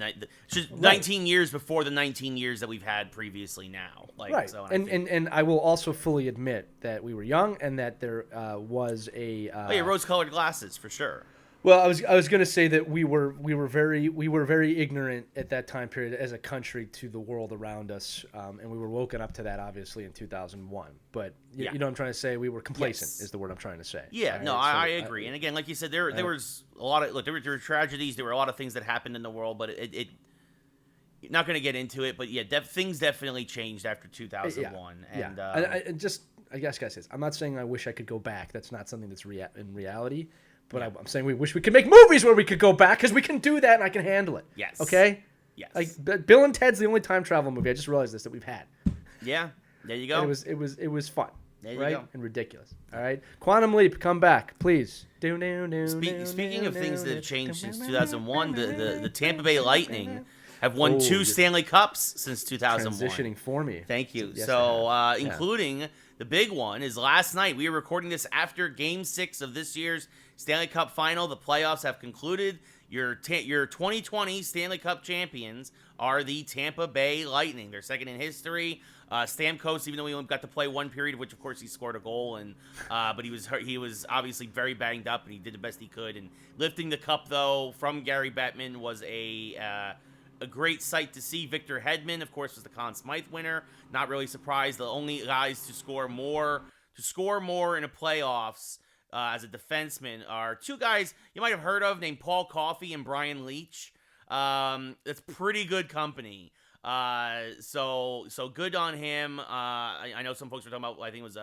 19 years before the 19 years that we've had previously now. Like, right. So, and I will also fully admit that we were young and that there was a rose-colored glasses for sure. Well, I was going to say that we were very ignorant at that time period as a country to the world around us, and we were woken up to that obviously in 2001. But you know what I'm trying to say, we were complacent is the word I'm trying to say. Yeah, right? I agree. And again, like you said, there was a lot of there were tragedies, there were a lot of things that happened in the world, but it not going to get into it, but things definitely changed after 2001. And I guess guys, I'm not saying I wish I could go back. That's not something that's in reality. But I'm saying we wish we could make movies where we could go back because we can do that and I can handle it. Yes. Okay? Yes. Like Bill and Ted's the only time travel movie. I just realized this that we've had. Yeah. There you go. And it was fun. There you go. And ridiculous. All right? Quantum Leap, come back, please. Speaking of things that have changed since 2001, the Tampa Bay Lightning have won 2 Stanley Cups since 2001. Transitioning for me. Thank you. Yes, including the big one is last night. We are recording this after Game 6 of this year's Stanley Cup Final. The playoffs have concluded. Your 2020 Stanley Cup champions are the Tampa Bay Lightning. They're second in history. Stamkos, even though he only got to play one period, which of course he scored a goal, but he was hurt. He was obviously very banged up, and he did the best he could. And lifting the cup though from Gary Bettman was a great sight to see. Victor Hedman, of course, was the Conn Smythe winner. Not really surprised. The only guys to score more in a playoffs as a defenseman are 2 guys you might have heard of named Paul Coffey and Brian Leetch. That's pretty good company. So good on him. I know some folks were talking about, I think it was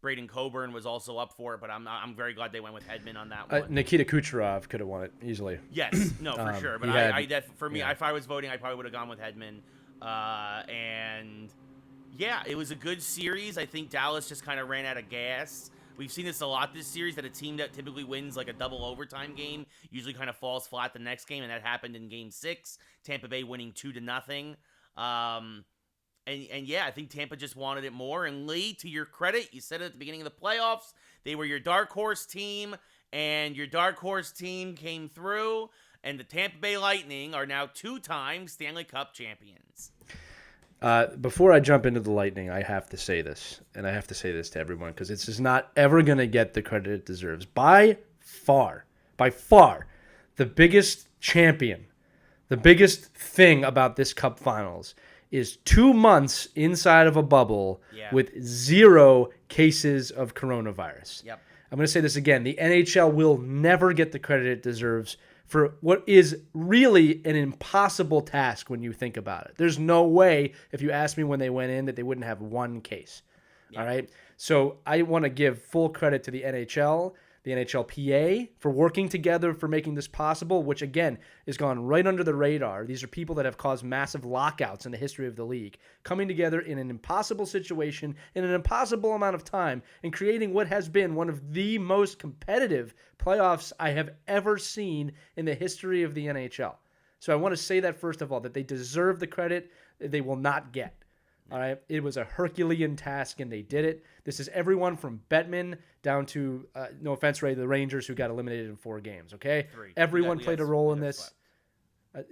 Braden Coburn was also up for it, but I'm very glad they went with Hedman on that one. Nikita Kucherov could have won it easily. Yes, no, for sure. But if I was voting, I probably would have gone with Hedman. And yeah, it was a good series. I think Dallas just kind of ran out of gas. We've seen this a lot this series, that a team that typically wins like a double overtime game usually kind of falls flat the next game, and that happened in Game 6. Tampa Bay winning 2-0. And yeah, I think Tampa just wanted it more. And Lee, to your credit, you said it at the beginning of the playoffs, they were your dark horse team, and your dark horse team came through, and the Tampa Bay Lightning are now 2-time Stanley Cup champions. Before I jump into the Lightning, I have to say this, and I have to say this to everyone because this is not ever going to get the credit it deserves. By far, the biggest champion, the biggest thing about this Cup Finals is 2 months inside of a bubble with 0 cases of coronavirus. Yep. I'm going to say this again. The NHL will never get the credit it deserves for what is really an impossible task when you think about it. There's no way, if you ask me when they went in, that they wouldn't have 1 case. Yeah. All right? So I want to give full credit to the NHL, the NHLPA, for working together for making this possible, which, again, has gone right under the radar. These are people that have caused massive lockouts in the history of the league, coming together in an impossible situation in an impossible amount of time and creating what has been one of the most competitive playoffs I have ever seen in the history of the NHL. So I want to say that, first of all, that they deserve the credit they will not get. All right, it was a Herculean task, and they did it. This is everyone from Bettman down to, no offense, Ray, the Rangers, who got eliminated in 4 games, okay? 3. Everyone played a role in this.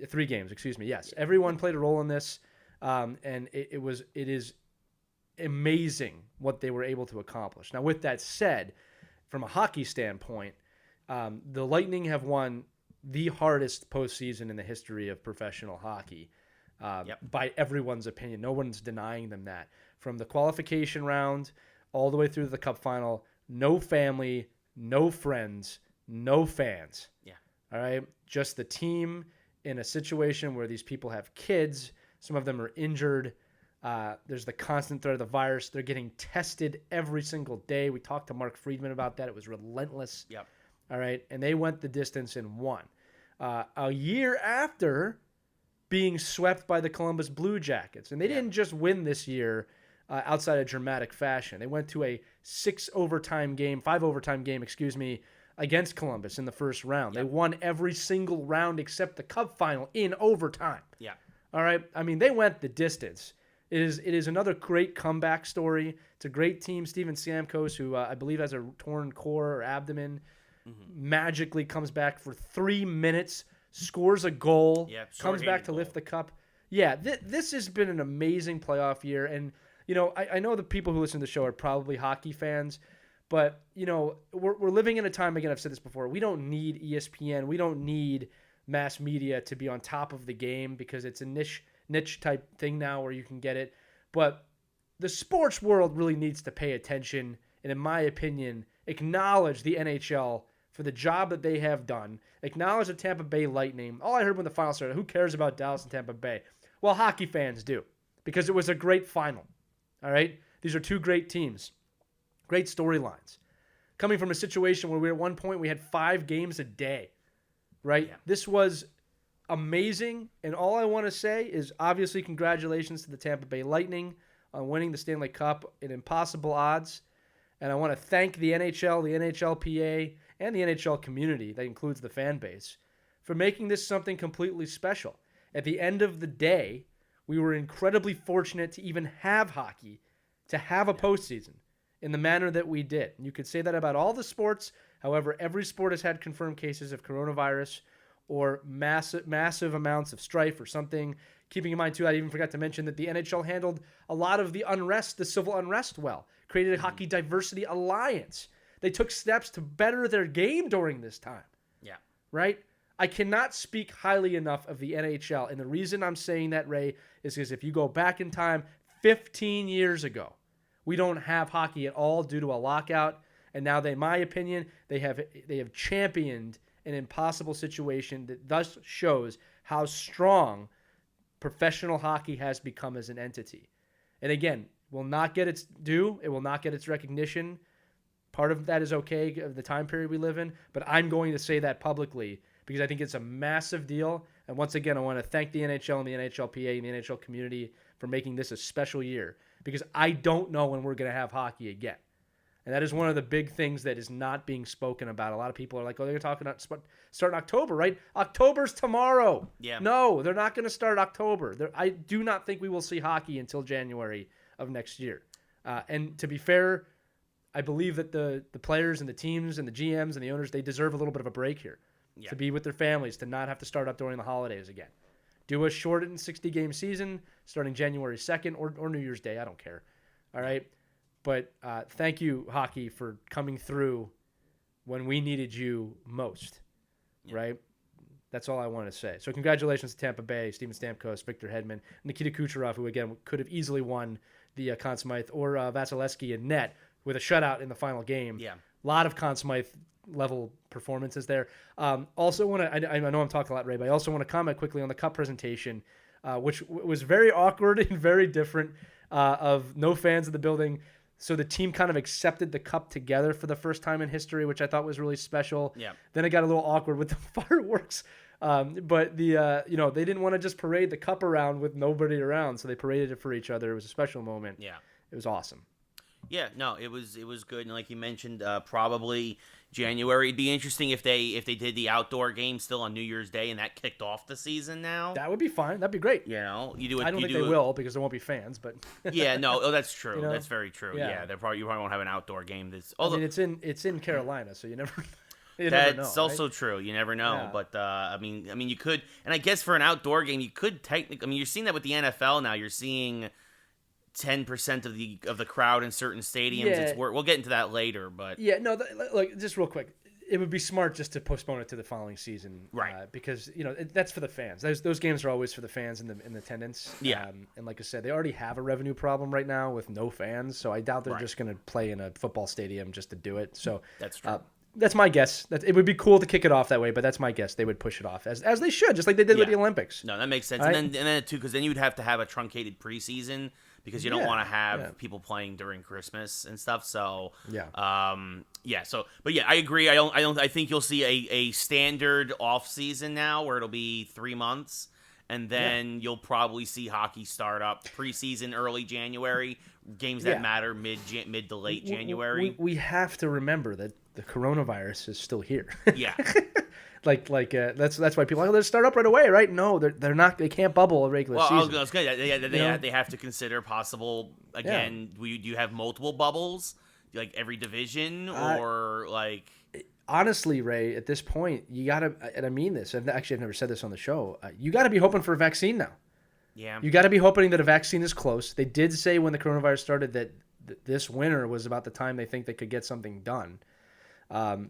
3 games, excuse me, yes. Everyone played a role in this, and it is amazing what they were able to accomplish. Now, with that said, from a hockey standpoint, the Lightning have won the hardest postseason in the history of professional hockey. By everyone's opinion. No one's denying them that. From the qualification round all the way through the Cup Final, no family, no friends, no fans. Yeah. All right? Just the team in a situation where these people have kids. Some of them are injured. There's the constant threat of the virus. They're getting tested every single day. We talked to Mark Friedman about that. It was relentless. Yep. All right? And they went the distance and won. A year after being swept by the Columbus Blue Jackets. And they didn't just win this year outside of dramatic fashion. They went to a 5 overtime game, against Columbus in the first round. They won every single round except the Cup Final in overtime. Yeah. All right? I mean, they went the distance. It is another great comeback story. It's a great team. Steven Stamkos, who I believe has a torn core or abdomen, magically comes back for 3 minutes, scores a goal, comes back to lift the cup. Yeah, this has been an amazing playoff year. And, you know, I know the people who listen to the show are probably hockey fans, but, you know, we're living in a time, again, I've said this before, we don't need ESPN. We don't need mass media to be on top of the game because it's a niche type thing now where you can get it. But the sports world really needs to pay attention and, in my opinion, acknowledge the NHL for the job that they have done. Acknowledge the Tampa Bay Lightning. All I heard when the final started, who cares about Dallas and Tampa Bay? Well, hockey fans do, because it was a great final. All right? These are 2 great teams. Great storylines. Coming from a situation where at one point we had 5 games a day. Right? Yeah. This was amazing, and all I want to say is obviously congratulations to the Tampa Bay Lightning on winning the Stanley Cup in impossible odds. And I want to thank the NHL, the NHLPA, and the NHL community, that includes the fan base, for making this something completely special. At the end of the day, we were incredibly fortunate to even have hockey, to have a postseason in the manner that we did. And you could say that about all the sports. However, every sport has had confirmed cases of coronavirus or massive amounts of strife or something. Keeping in mind, too, I even forgot to mention that the NHL handled a lot of the unrest, the civil unrest well, created a Hockey Diversity Alliance. They took steps to better their game during this time. Yeah. Right? I cannot speak highly enough of the NHL. And the reason I'm saying that, Ray, is because if you go back in time 15 years ago, we don't have hockey at all due to a lockout. And now, in my opinion, they have championed an impossible situation that thus shows how strong professional hockey has become as an entity. And again, will not get its due. It will not get its recognition. Part of that is okay of the time period we live in, but I'm going to say that publicly because I think it's a massive deal. And once again, I want to thank the NHL and the NHLPA and the NHL community for making this a special year, because I don't know when we're going to have hockey again. And that is one of the big things that is not being spoken about. A lot of people are like, oh, they're talking about starting October, right? October's tomorrow. Yeah. No, they're not going to start October. I do not think we will see hockey until January of next year. And to be fair, I believe that the players and the teams and the GMs and the owners, they deserve a little bit of a break here to be with their families, to not have to start up during the holidays again. Do a shortened 60-game season starting January 2nd or New Year's Day. I don't care. All right. But thank you, hockey, for coming through when we needed you most. Yeah. Right? That's all I want to say. So congratulations to Tampa Bay, Steven Stamkos, Victor Hedman, Nikita Kucherov, who, again, could have easily won the Conn Smythe, or Vasilevsky in net with a shutout in the final game. Yeah. A lot of Conn Smythe level performances there. Also want to, I know I'm talking a lot, Ray, but I also want to comment quickly on the cup presentation, which was very awkward and very different, of no fans in the building. So the team kind of accepted the cup together for the first time in history, which I thought was really special. Yeah. Then it got a little awkward with the fireworks. But they didn't want to just parade the cup around with nobody around, so they paraded it for each other. It was a special moment. Yeah. It was awesome. Yeah, no, it was good, and like you mentioned, probably January. It'd be interesting if they did the outdoor game still on New Year's Day, and that kicked off the season now. That would be fine. That'd be great. You know, you do it. I don't think they will because there won't be fans, but yeah, no, that's true. That's very true. Yeah, you probably won't have an outdoor game. It's in Carolina, so you never. That's also true. You never know. Yeah. But I mean, you could, and I guess for an outdoor game, you could technically. I mean, you're seeing that with the NFL now. You're seeing 10% of the crowd in certain stadiums. Yeah. We'll get into that later, but look, just real quick, it would be smart just to postpone it to the following season, right? Because that's for the fans. Those games are always for the fans in the attendance. Yeah, and like I said, they already have a revenue problem right now with no fans, so I doubt they're just going to play in a football stadium just to do it. So that's true. That's my guess. It would be cool to kick it off that way, but that's my guess. They would push it off as they should, just like they did with the Olympics. No, that makes sense. Right? And then too, because then you'd have to have a truncated preseason because you don't want to have people playing during Christmas and stuff. So I agree. I think you'll see a standard off season now where it'll be 3 months, and then you'll probably see hockey start up preseason early January, games that matter mid to late January. We have to remember that the coronavirus is still here. Yeah. That's why people are like, let's start up right away, right? No, they're not. They can't bubble a regular season. Well, they have to consider possible. Again, do you have multiple bubbles, like every division, or like? Honestly, Ray, at this point, you gotta, and I mean this. I've never said this on the show. You got to be hoping for a vaccine now. Yeah. You got to be hoping that a vaccine is close. They did say when the coronavirus started that this winter was about the time they think they could get something done.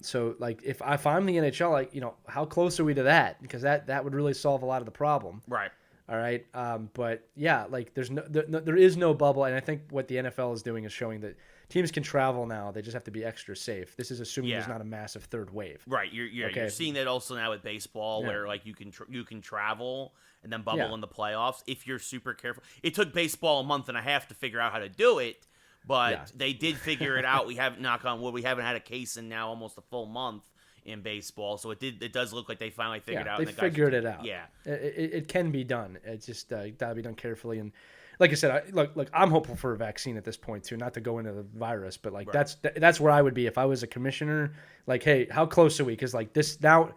So like if I'm the NHL, like, how close are we to that? Because that would really solve a lot of the problem. Right. All right. But yeah, like there is no bubble. And I think what the NFL is doing is showing that teams can travel now. They just have to be extra safe. This is assuming there's not a massive third wave. Right. You're seeing that also now with baseball where like you can travel and then bubble in the playoffs if you're super careful. It took baseball a month and a half to figure out how to do it. But they did figure it out. We have, knock on wood, we haven't had a case in now almost a full month in baseball. So it does look like they finally figured out. They figured it out. Yeah, it can be done. It's just gotta be done carefully. And like I said, look, I'm hopeful for a vaccine at this point too. Not to go into the virus, but like that's where I would be if I was a commissioner. Like, hey, how close are we? Because like this now,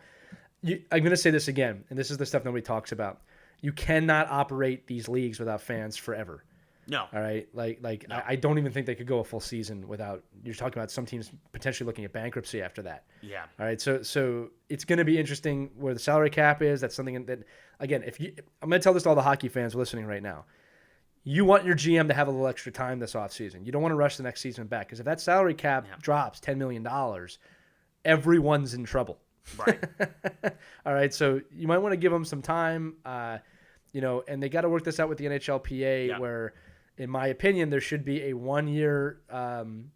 I'm gonna say this again, and this is the stuff nobody talks about. You cannot operate these leagues without fans forever. No. All right. No. I don't even think they could go a full season without. You're talking about some teams potentially looking at bankruptcy after that. Yeah. All right. So it's going to be interesting where the salary cap is. That's something that, again, I'm going to tell this to all the hockey fans listening right now. You want your GM to have a little extra time this offseason. You don't want to rush the next season back because if that salary cap drops $10 million, everyone's in trouble. Right. All right. So you might want to give them some time. And they got to work this out with the NHLPA where. In my opinion, there should be a 1-year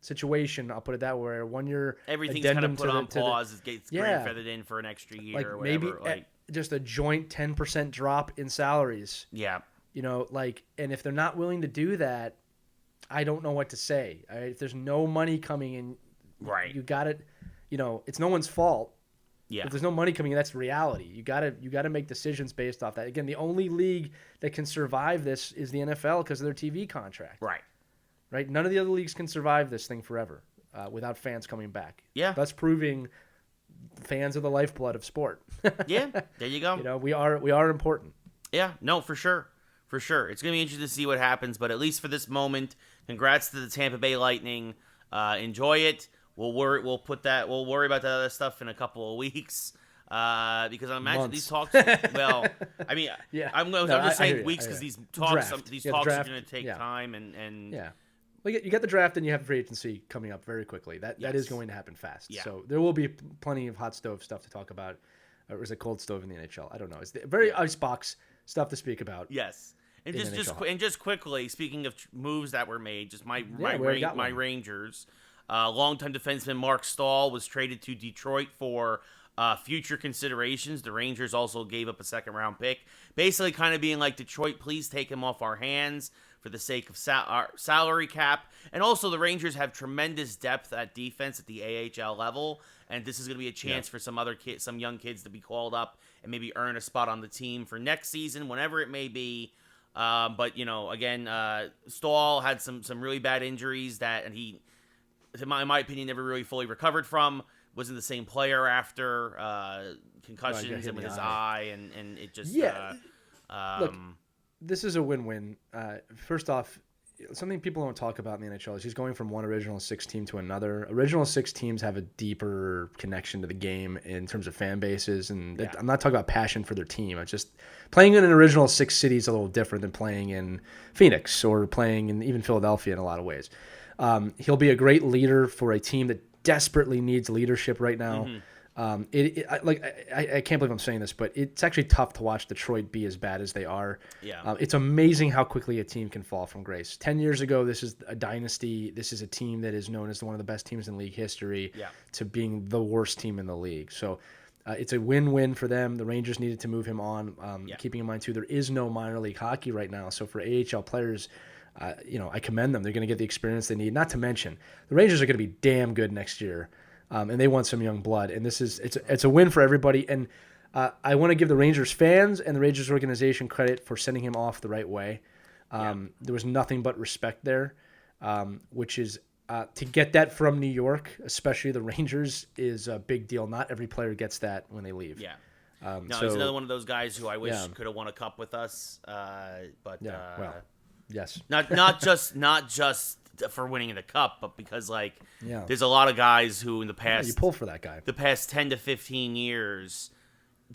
situation. I'll put it that way: a 1-year everything's kind of put on pause. It gets grandfathered in for an extra year, like or whatever. Maybe just a joint 10% drop in salaries. Yeah, and if they're not willing to do that, I don't know what to say. All right? If there's no money coming in, right? You got it. It's no one's fault. Yeah. If there's no money coming in, that's reality. You gotta make decisions based off that. Again, the only league that can survive this is the NFL because of their TV contract. Right. None of the other leagues can survive this thing forever without fans coming back. Yeah. Thus proving fans are the lifeblood of sport. Yeah. There you go. We are important. Yeah. No, for sure. For sure. It's gonna be interesting to see what happens, but at least for this moment, congrats to the Tampa Bay Lightning. Enjoy it. We'll worry about that other stuff in a couple of weeks. Because I imagine Months. these talks. Well, I mean, Yeah. I'm No, just I saying hear you, weeks I hear because you. these talks, Draft. these Yeah, the talks are draft, going to take yeah. time, and Yeah. Well, you get the draft and you have free agency coming up very quickly. That is Yes. going to happen fast. Yeah. So there will be plenty of hot stove stuff to talk about. Or is it cold stove in the NHL? I don't know. It's very icebox stuff to speak about. yes. And in just quickly, speaking of moves that were made, just my one. Rangers, longtime defenseman Mark Staal was traded to Detroit for future considerations. The Rangers also gave up a second-round pick, basically kind of being like, Detroit, please take him off our hands for the sake of our salary cap. And also, the Rangers have tremendous depth at defense at the AHL level, and this is going to be a chance for some young kids to be called up and maybe earn a spot on the team for next season, whenever it may be. But again, Staal had some really bad injuries and he, in my opinion, never really fully recovered from. Wasn't the same player after concussions and with his eye, and it just Look, this is a win-win. First off, something people don't talk about in the NHL is he's going from one original six team to another. Original six teams have a deeper connection to the game in terms of fan bases, and I'm not talking about passion for their team. It's just playing in an original six city is a little different than playing in Phoenix or playing in even Philadelphia in a lot of ways. He'll be a great leader for a team that desperately needs leadership right now. I can't believe I'm saying this, but it's actually tough to watch Detroit be as bad as they are. Yeah. It's amazing how quickly a team can fall from grace. 10 years ago, this is a dynasty. This is a team that is known as one of the best teams in league history to being the worst team in the league. So it's a win-win for them. The Rangers needed to move him on. Keeping in mind, too, there is no minor league hockey right now. So for AHL players, I commend them. They're going to get the experience they need. Not to mention, the Rangers are going to be damn good next year. And they want some young blood, and it's a win for everybody. And I want to give the Rangers fans and the Rangers organization credit for sending him off the right way. There was nothing but respect there, which is to get that from New York, especially the Rangers, is a big deal. Not every player gets that when they leave. Yeah. He's another one of those guys who I wish could have won a cup with us, but yes, not just for winning the cup, but because there's a lot of guys who in the past you pull for that guy. The past 10 to 15 years,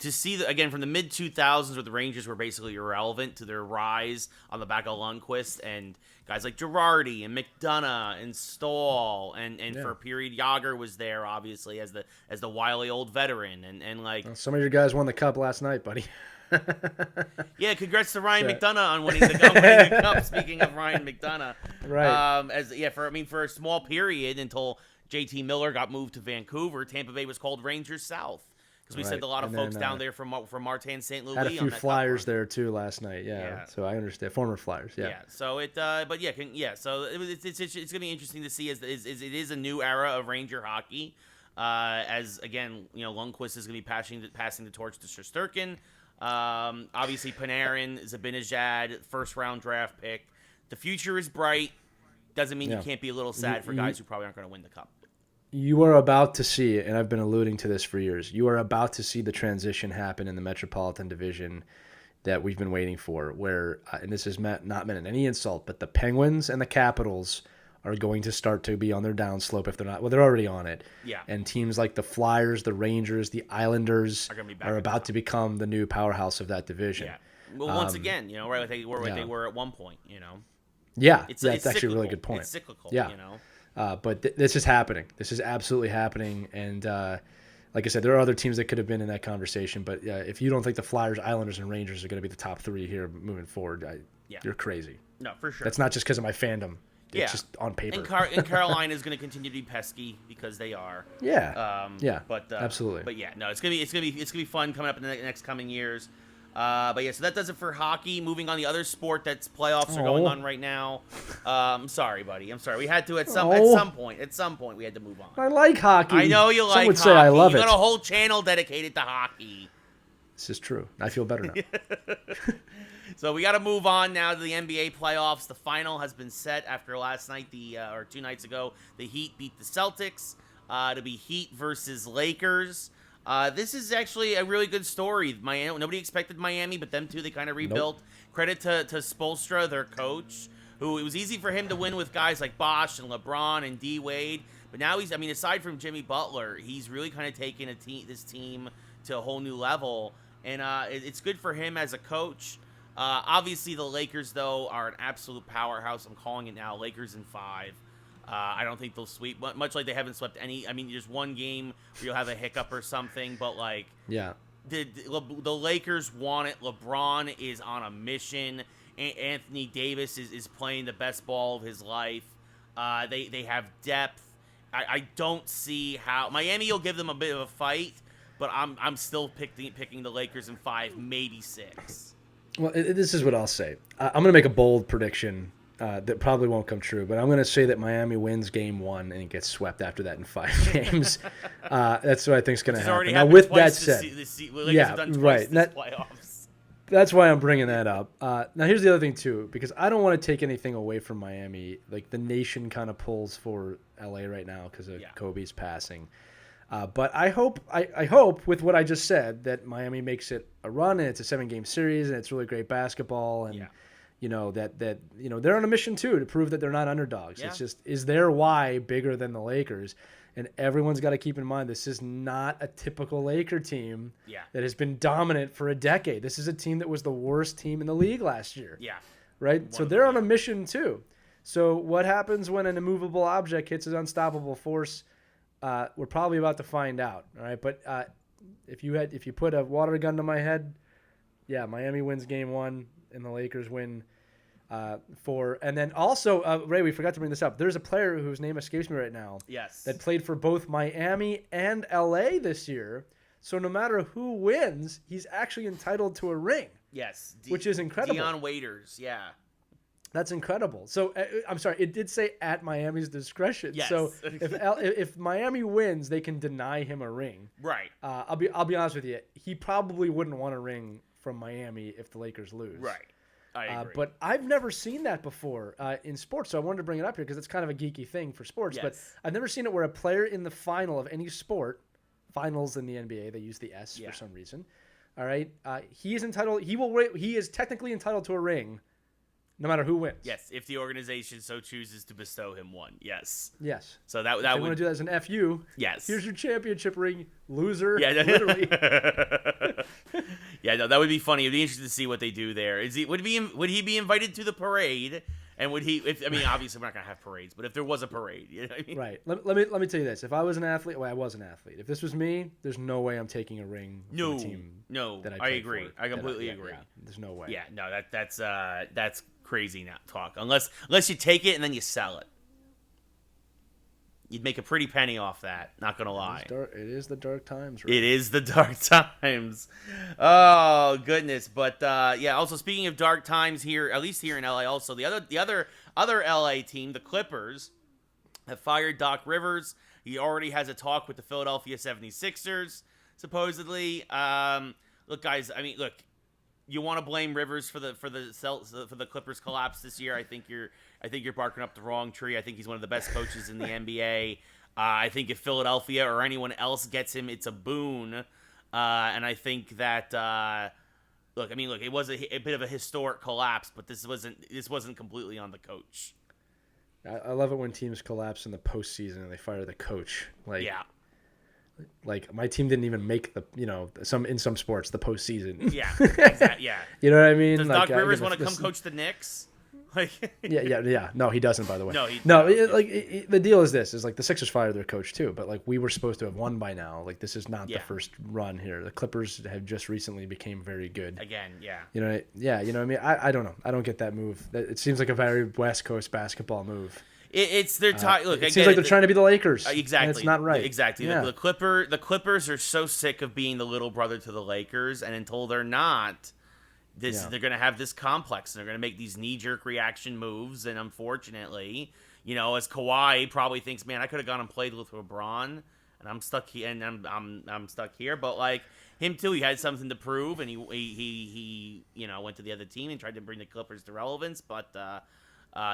to see again from the mid 2000s where the Rangers were basically irrelevant to their rise on the back of Lundqvist and guys like Girardi and McDonough and Staal and for a period Jágr was there obviously as the wily old veteran and some of your guys won the cup last night, buddy. Yeah, congrats to Ryan McDonough on winning the cup. Speaking of Ryan McDonough, right? For a small period until JT Miller got moved to Vancouver, Tampa Bay was called Rangers South because we sent a lot of folks down there from Martin St. Louis. Had a few Flyers there too last night. Yeah, so I understand former Flyers. Yeah. So it, but yeah, So it's gonna be interesting to see as it is a new era of Ranger hockey. As again, Lundqvist is gonna be passing the torch to Shesterkin. Obviously Panarin, Zibanejad, first round draft pick. The future is bright. Doesn't mean you can't be a little sad for guys who probably aren't going to win the cup. You are about to see, and I've been alluding to this for years, you are about to see the transition happen in the Metropolitan Division that we've been waiting for, where, and this is not meant in any insult, but the Penguins and the Capitals are going to start to be on their downslope if they're not. Well, they're already on it. Yeah. And teams like the Flyers, the Rangers, the Islanders are about to become the new powerhouse of that division. Yeah. Well, once again, right like they were at one point, Yeah, it's actually a really good point. It's cyclical, But this is happening. This is absolutely happening. And like I said, there are other teams that could have been in that conversation. But if you don't think the Flyers, Islanders, and Rangers are going to be the top three here moving forward, you're crazy. No, for sure. That's not just because of my fandom. It's just on paper. And Carolina is going to continue to be pesky because they are. Yeah. But absolutely. But yeah, no, it's gonna be fun coming up in the next coming years. But yeah, so that does it for hockey. Moving on, the other sport that's playoffs are going on right now. I'm sorry, buddy. I'm sorry. We had to at some point. At some point, we had to move on. I like hockey. I know you like hockey. Some would say I love it. You got a whole channel dedicated to hockey. This is true. I feel better now. So we got to move on now to the NBA playoffs. The final has been set after last night, or 2 nights ago. The Heat beat the Celtics to be Heat versus Lakers. This is actually a really good story. Nobody expected Miami, but them two, they kind of rebuilt. Nope. Credit to Spoelstra, their coach, who it was easy for him to win with guys like Bosh and LeBron and D. Wade. But now aside from Jimmy Butler, he's really kind of taken this team to a whole new level, and it's good for him as a coach. Obviously, the Lakers though are an absolute powerhouse. I'm calling it now. Lakers in 5. I don't think they'll sweep, much like they haven't swept any. I mean, just one game where you'll have a hiccup or something, but like, yeah, the Lakers want it. LeBron is on a mission. Anthony Davis is playing the best ball of his life. They have depth. I don't see how Miami will give them a bit of a fight, but I'm still picking the Lakers in 5, maybe 6. Well, this is what I'll say. I'm going to make a bold prediction that probably won't come true, but I'm going to say that Miami wins game 1 and it gets swept after that in 5 games. That's what I think is going to happen. Now, with that said, right. That's why I'm bringing that up. Now, here's the other thing, too, because I don't want to take anything away from Miami. Like, the nation kind of pulls for L.A. right now because of Kobe's passing. But I hope, with what I just said, that Miami makes it a run and it's a 7-game series and it's really great basketball and that they're on a mission too to prove that they're not underdogs. It's just, is their why bigger than the Lakers? And everyone's got to keep in mind this is not a typical Laker team that has been dominant for a decade. This is a team that was the worst team in the league last year. Yeah. Right? So they're on a mission too. So what happens when an immovable object hits an unstoppable force? We're probably about to find out. All right. But if you put a water gun to my head, Miami wins game 1 and the Lakers win 4. And then also, Ray, we forgot to bring this up. There's a player whose name escapes me right now. Yes. That played for both Miami and LA this year. So no matter who wins, he's actually entitled to a ring. Yes. Which is incredible. Dion Waiters. Yeah. That's incredible. So I'm sorry, it did say at Miami's discretion. Yes. So if Miami wins, they can deny him a ring. Right. I'll be honest with you. He probably wouldn't want a ring from Miami if the Lakers lose. Right. I agree. But I've never seen that before in sports, so I wanted to bring it up here because it's kind of a geeky thing for sports. Yes. But I've never seen it where a player in the final of any sport, finals in the NBA, they use the S for some reason. All right, he is entitled. He is technically entitled to a ring. No matter who wins. Yes, if the organization so chooses to bestow him one. Yes. Yes. So that would want to do that as an FU. Yes. Here's your championship ring, loser. Yeah, literally. Yeah, no, that would be funny. It'd be interesting to see what they do there. Would he be invited to the parade? And would he? Obviously we're not gonna have parades, but if there was a parade, you know what I mean? Right. Let me tell you this: if I was an athlete, I was an athlete. If this was me, there's no way I'm taking a ring from a team. No, that I agree. I completely agree. Yeah, there's no way. Yeah, no, that's crazy now talk. Unless you take it and then you sell it. You'd make a pretty penny off that, not gonna lie. It is the dark times, right? It is the dark times. Oh, goodness. But, also speaking of dark times here, at least here in LA also, the other LA team, the Clippers, have fired Doc Rivers. He already has a talk with the Philadelphia 76ers, supposedly. Look, guys, you want to blame Rivers for the Clippers collapse this year? I think you're barking up the wrong tree. I think he's one of the best coaches in the NBA. I think if Philadelphia or anyone else gets him, it's a boon. And I think that it was a bit of a historic collapse, but this wasn't completely on the coach. I love it when teams collapse in the postseason and they fire the coach. Like my team didn't even make in some sports the postseason. Yeah, exactly. Yeah. You know what I mean? Does Doc Rivers want to come coach the Knicks? Yeah. No, he doesn't. By the way, no. The deal is this: the Sixers fired their coach too, but we were supposed to have won by now. This is not the first run here. The Clippers have just recently became very good again. Yeah. You know what I mean? I don't know. I don't get that move. It seems like a very West Coast basketball move. It's their time. Look, it seems like they're trying to be the Lakers. Exactly, and it's not right. Exactly. Yeah. The Clippers are so sick of being the little brother to the Lakers, and until they're not, they're going to have this complex, and they're going to make these knee-jerk reaction moves. And unfortunately, as Kawhi probably thinks, man, I could have gone and played with LeBron, and I'm stuck here, and I'm stuck here. But him too, he had something to prove, and he went to the other team and tried to bring the Clippers to relevance, but.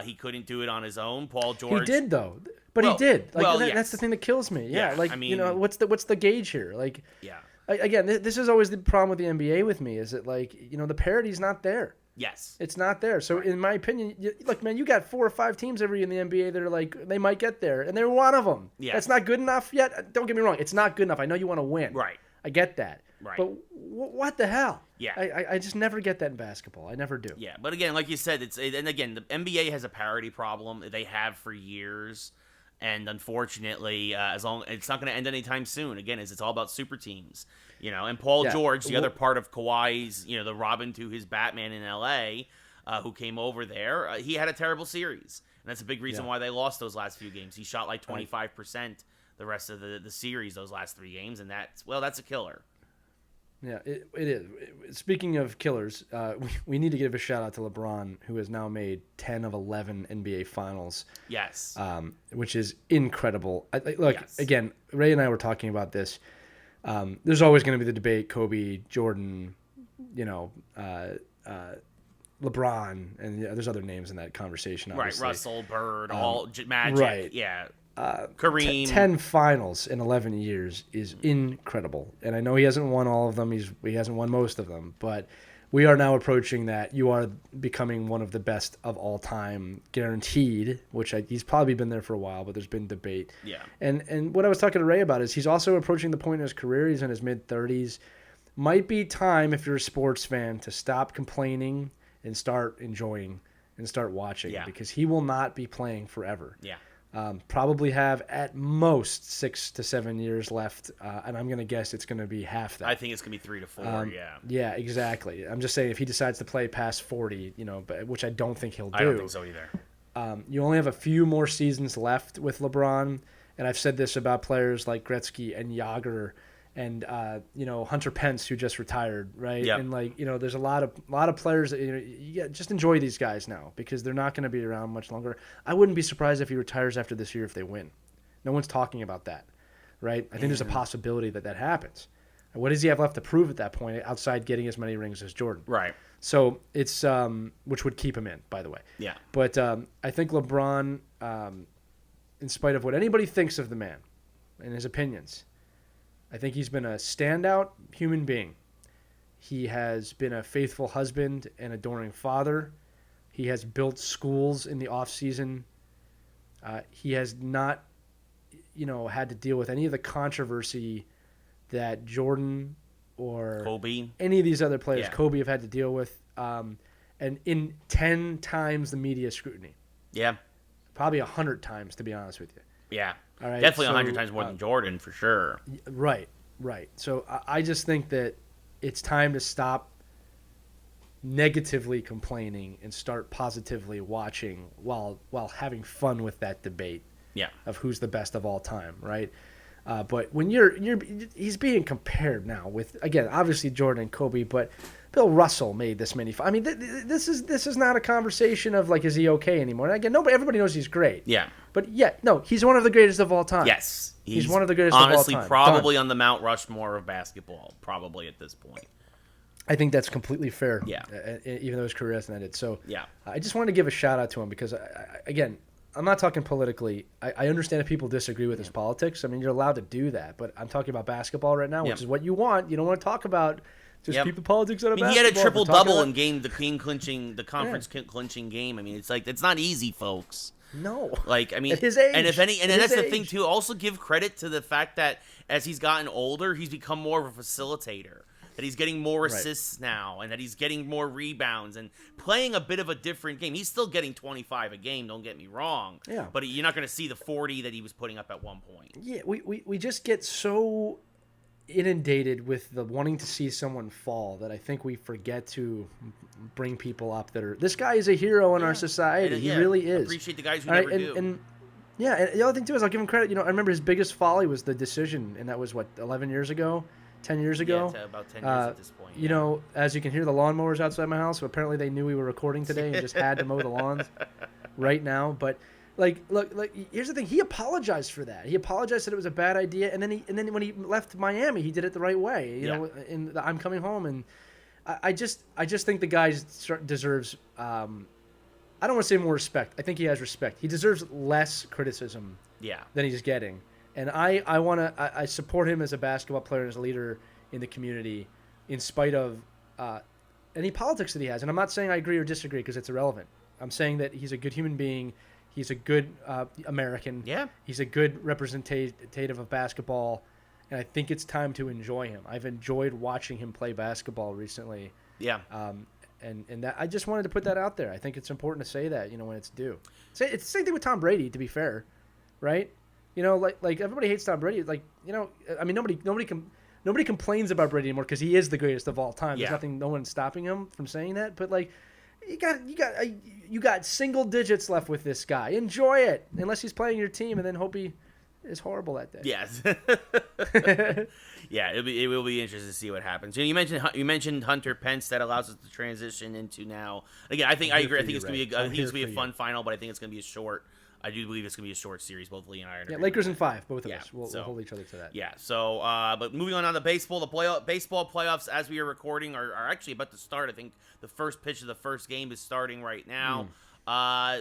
He couldn't do it on his own. Paul George. He did though, but he did. Yes. That's the thing that kills me. Yeah, what's the gauge here? Again, this is always the problem with the NBA with me. Is that the parity's not there. Yes, it's not there. So in my opinion, you got 4 or 5 teams every year in the NBA that are they might get there, and they're one of them. Yeah, that's not good enough yet. Don't get me wrong, it's not good enough. I know you want to win. Right. I get that. Right. But what the hell? Yeah. I just never get that in basketball. I never do. Yeah, but again, like you said, and again, the NBA has a parity problem. They have for years, and unfortunately, it's not going to end anytime soon. Again, it's all about super teams, And Paul George, the other part of Kawhi's, the Robin to his Batman in LA, who came over there, he had a terrible series, and that's a big reason why they lost those last few games. He shot like 25% the rest of the series, those last 3 games, and that's a killer. Yeah, it is. Speaking of killers, we need to give a shout out to LeBron, who has now made 10 of 11 NBA Finals. Yes. Which is incredible. Again, Ray and I were talking about this. There's always going to be the debate: Kobe, Jordan, LeBron, and there's other names in that conversation. Obviously. Right, Russell, Bird, all Magic. Right. Yeah. Kareem. 10 finals in 11 years is incredible. And I know he hasn't won all of them. He hasn't won most of them. But we are now approaching that. You are becoming one of the best of all time, guaranteed, which he's probably been there for a while, but there's been debate. Yeah. And what I was talking to Ray about is he's also approaching the point in his career. He's in his mid-30s. Might be time, if you're a sports fan, to stop complaining and start enjoying and start watching. Yeah. Because he will not be playing forever. Yeah. Probably have at most 6 to 7 years left, and I'm going to guess it's going to be half that. I think it's going to be 3 to 4, Yeah, exactly. I'm just saying if he decides to play past 40, which I don't think he'll do. I don't think so either. You only have a few more seasons left with LeBron, and I've said this about players like Gretzky and Yager and Hunter Pence, who just retired, right? Yep. And there's a lot of players that just enjoy these guys now because they're not going to be around much longer. I wouldn't be surprised if he retires after this year if they win. No one's talking about that, right? I think there's a possibility that happens. And what does he have left to prove at that point outside getting as many rings as Jordan? Right. So it's which would keep him in, by the way. Yeah. But I think LeBron, in spite of what anybody thinks of the man and his opinions, I think he's been a standout human being. He has been a faithful husband and adoring father. He has built schools in the offseason. He has not, had to deal with any of the controversy that Jordan or Kobe, any of these other players, Kobe, have had to deal with, and in 10 times the media scrutiny. Yeah. Probably 100 times, to be honest with you. Yeah. All right, definitely 100 times more than Jordan, for sure. Right. So I just think that it's time to stop negatively complaining and start positively watching while having fun with that debate of who's the best of all time, right? But when he's being compared now with, again, obviously Jordan and Kobe, but Bill Russell made this many. I mean, this is not a conversation of is he okay anymore? And again, everybody knows he's great. Yeah. But he's one of the greatest of all time. Yes, he's one of the greatest of all time. Honestly, probably on the Mount Rushmore of basketball, probably at this point. I think that's completely fair. Yeah. Even though his career hasn't ended. So I just wanted to give a shout out to him because, again, I'm not talking politically. I understand if people disagree with his politics. I mean, you're allowed to do that. But I'm talking about basketball right now, which is what you want. You don't want to talk about just keep the politics out of basketball. He had a triple-double in the conference clinching game. I mean, it's not easy, folks. No. At his age. And that's the thing, too. Also give credit to the fact that as he's gotten older, he's become more of a facilitator. That he's getting more assists now, and that he's getting more rebounds and playing a bit of a different game. He's still getting 25 a game, don't get me wrong. Yeah. But you're not going to see the 40 that he was putting up at one point. Yeah, we just get so inundated with the wanting to see someone fall that I think we forget to bring people up that are, this guy is a hero in our society. He really is. Appreciate the guys who never do. And the other thing, too, is I'll give him credit. I remember his biggest folly was the decision, and that was, 11 years ago? 10 years ago. Yeah, about 10 years at this point. As you can hear the lawnmowers outside my house, so apparently they knew we were recording today and just had to mow the lawns right now. But look, here's the thing. He apologized for that. He apologized that it was a bad idea, and then when he left Miami, he did it the right way. In the I'm coming home, and I just think the guy deserves. I don't want to say more respect. I think he has respect. He deserves less criticism. Than he's getting. And I support him as a basketball player and as a leader in the community in spite of any politics that he has. And I'm not saying I agree or disagree because it's irrelevant. I'm saying that he's a good human being. He's a good American. Yeah. He's a good representative of basketball. and I think it's time to enjoy him. I've enjoyed watching him play basketball recently. Yeah. And that I just wanted to put that out there. I think it's important to say that, when it's due. It's the same thing with Tom Brady, to be fair, right? Like everybody hates Tom Brady. Like, I mean, nobody complains about Brady anymore because he is the greatest of all time. There's no one's stopping him from saying that. But like, you got single digits left with this guy. Enjoy it, unless he's playing your team, and then hope he is horrible that day. Yes. Yeah, it will be interesting to see what happens. You mentioned Hunter Pence. That allows us to transition into now. Again, I agree. I think it's going to be a fun final, but I think it's going to be a short. I do believe it's going to be a short series. Both Lee and I are. Yeah, Lakers in 5, both of us. We'll hold each other to that. Yeah. So, but moving on to baseball, baseball playoffs as we are recording are actually about to start. I think the first pitch of the first game is starting right now.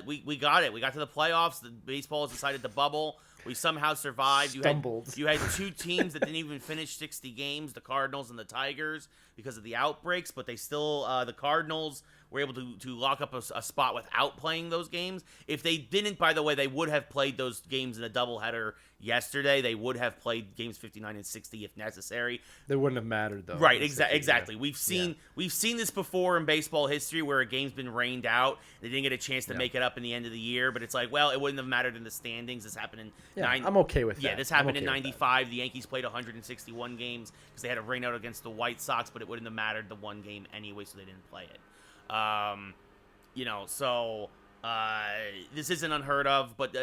We got it. We got to the playoffs. The baseball has decided to bubble. We somehow survived. You had two teams that didn't even finish 60 games, the Cardinals and the Tigers, because of the outbreaks, but they still, the Cardinals were able to lock up a spot without playing those games. If they didn't, by the way, they would have played those games in a doubleheader yesterday. They would have played games 59 and 60 if necessary. They wouldn't have mattered, though. Right, exactly. We've seen this before in baseball history where a game's been rained out. They didn't get a chance to make it up in the end of the year, but it's like, well, it wouldn't have mattered in the standings. This happened in I'm okay with that. Yeah, this happened in 95. The Yankees played 161 games because they had a rain out against the White Sox, but it wouldn't have mattered the one game anyway, so they didn't play it. This isn't unheard of, but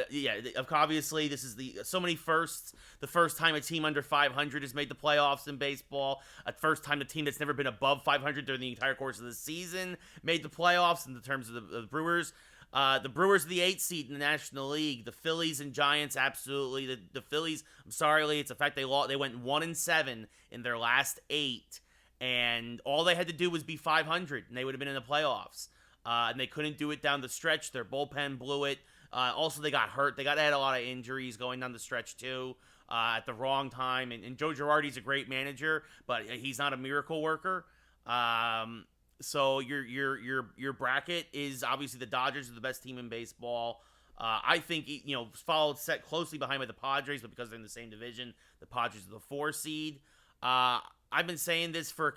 obviously this is so many firsts. The first time a team under 500 has made the playoffs in baseball. A first time a team that's never been above 500 during the entire course of the season made the playoffs in the terms of the Brewers. The Brewers are the 8th seed in the National League. The Phillies and Giants, absolutely. The Phillies, I'm sorry, Lee, it's a fact they went 1-7 in their last 8. And all they had to do was be 500, and they would have been in the playoffs. And they couldn't do it down the stretch. Their bullpen blew it. Also, they got hurt. They had a lot of injuries going down the stretch, too, at the wrong time. And Joe Girardi's a great manager, but he's not a miracle worker. So your bracket is obviously the Dodgers are the best team in baseball. I think, followed set closely behind by the Padres, but because they're in the same division, the Padres are the 4 seed. I've been saying this for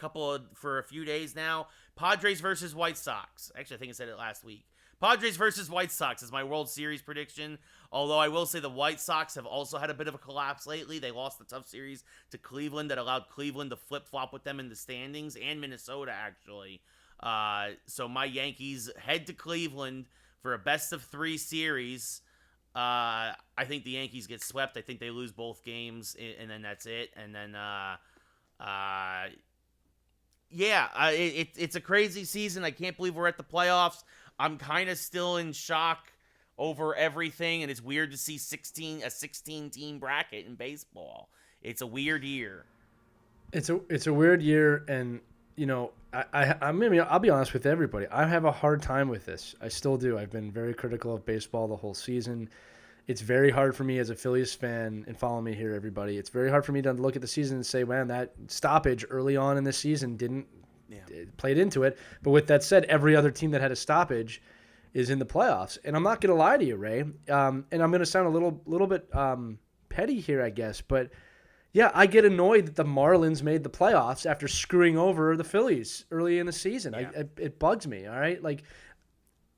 a few days now. Padres versus White Sox. Actually, I think I said it last week. Padres versus White Sox is my World Series prediction. Although I will say the White Sox have also had a bit of a collapse lately. They lost the tough series to Cleveland that allowed Cleveland to flip-flop with them in the standings, and Minnesota, actually. So my Yankees head to Cleveland for a best-of-3 series. I think the Yankees get swept. I think they lose both games, and then that's it. And then... it's a crazy season. I can't believe we're at the playoffs. I'm kind of still in shock over everything, and it's weird to see a 16-team bracket in baseball. It's a weird year. It's a weird year, and I'll be honest with everybody. I have a hard time with this. I still do. I've been very critical of baseball the whole season. It's very hard for me as a Phillies fan, and follow me here, everybody. It's very hard for me to look at the season and say, man, that stoppage early on in the season played into it. But with that said, every other team that had a stoppage is in the playoffs. And I'm not going to lie to you, Ray. And I'm going to sound a little bit petty here, I guess. But, yeah, I get annoyed that the Marlins made the playoffs after screwing over the Phillies early in the season. Yeah. It bugs me, all right? Like,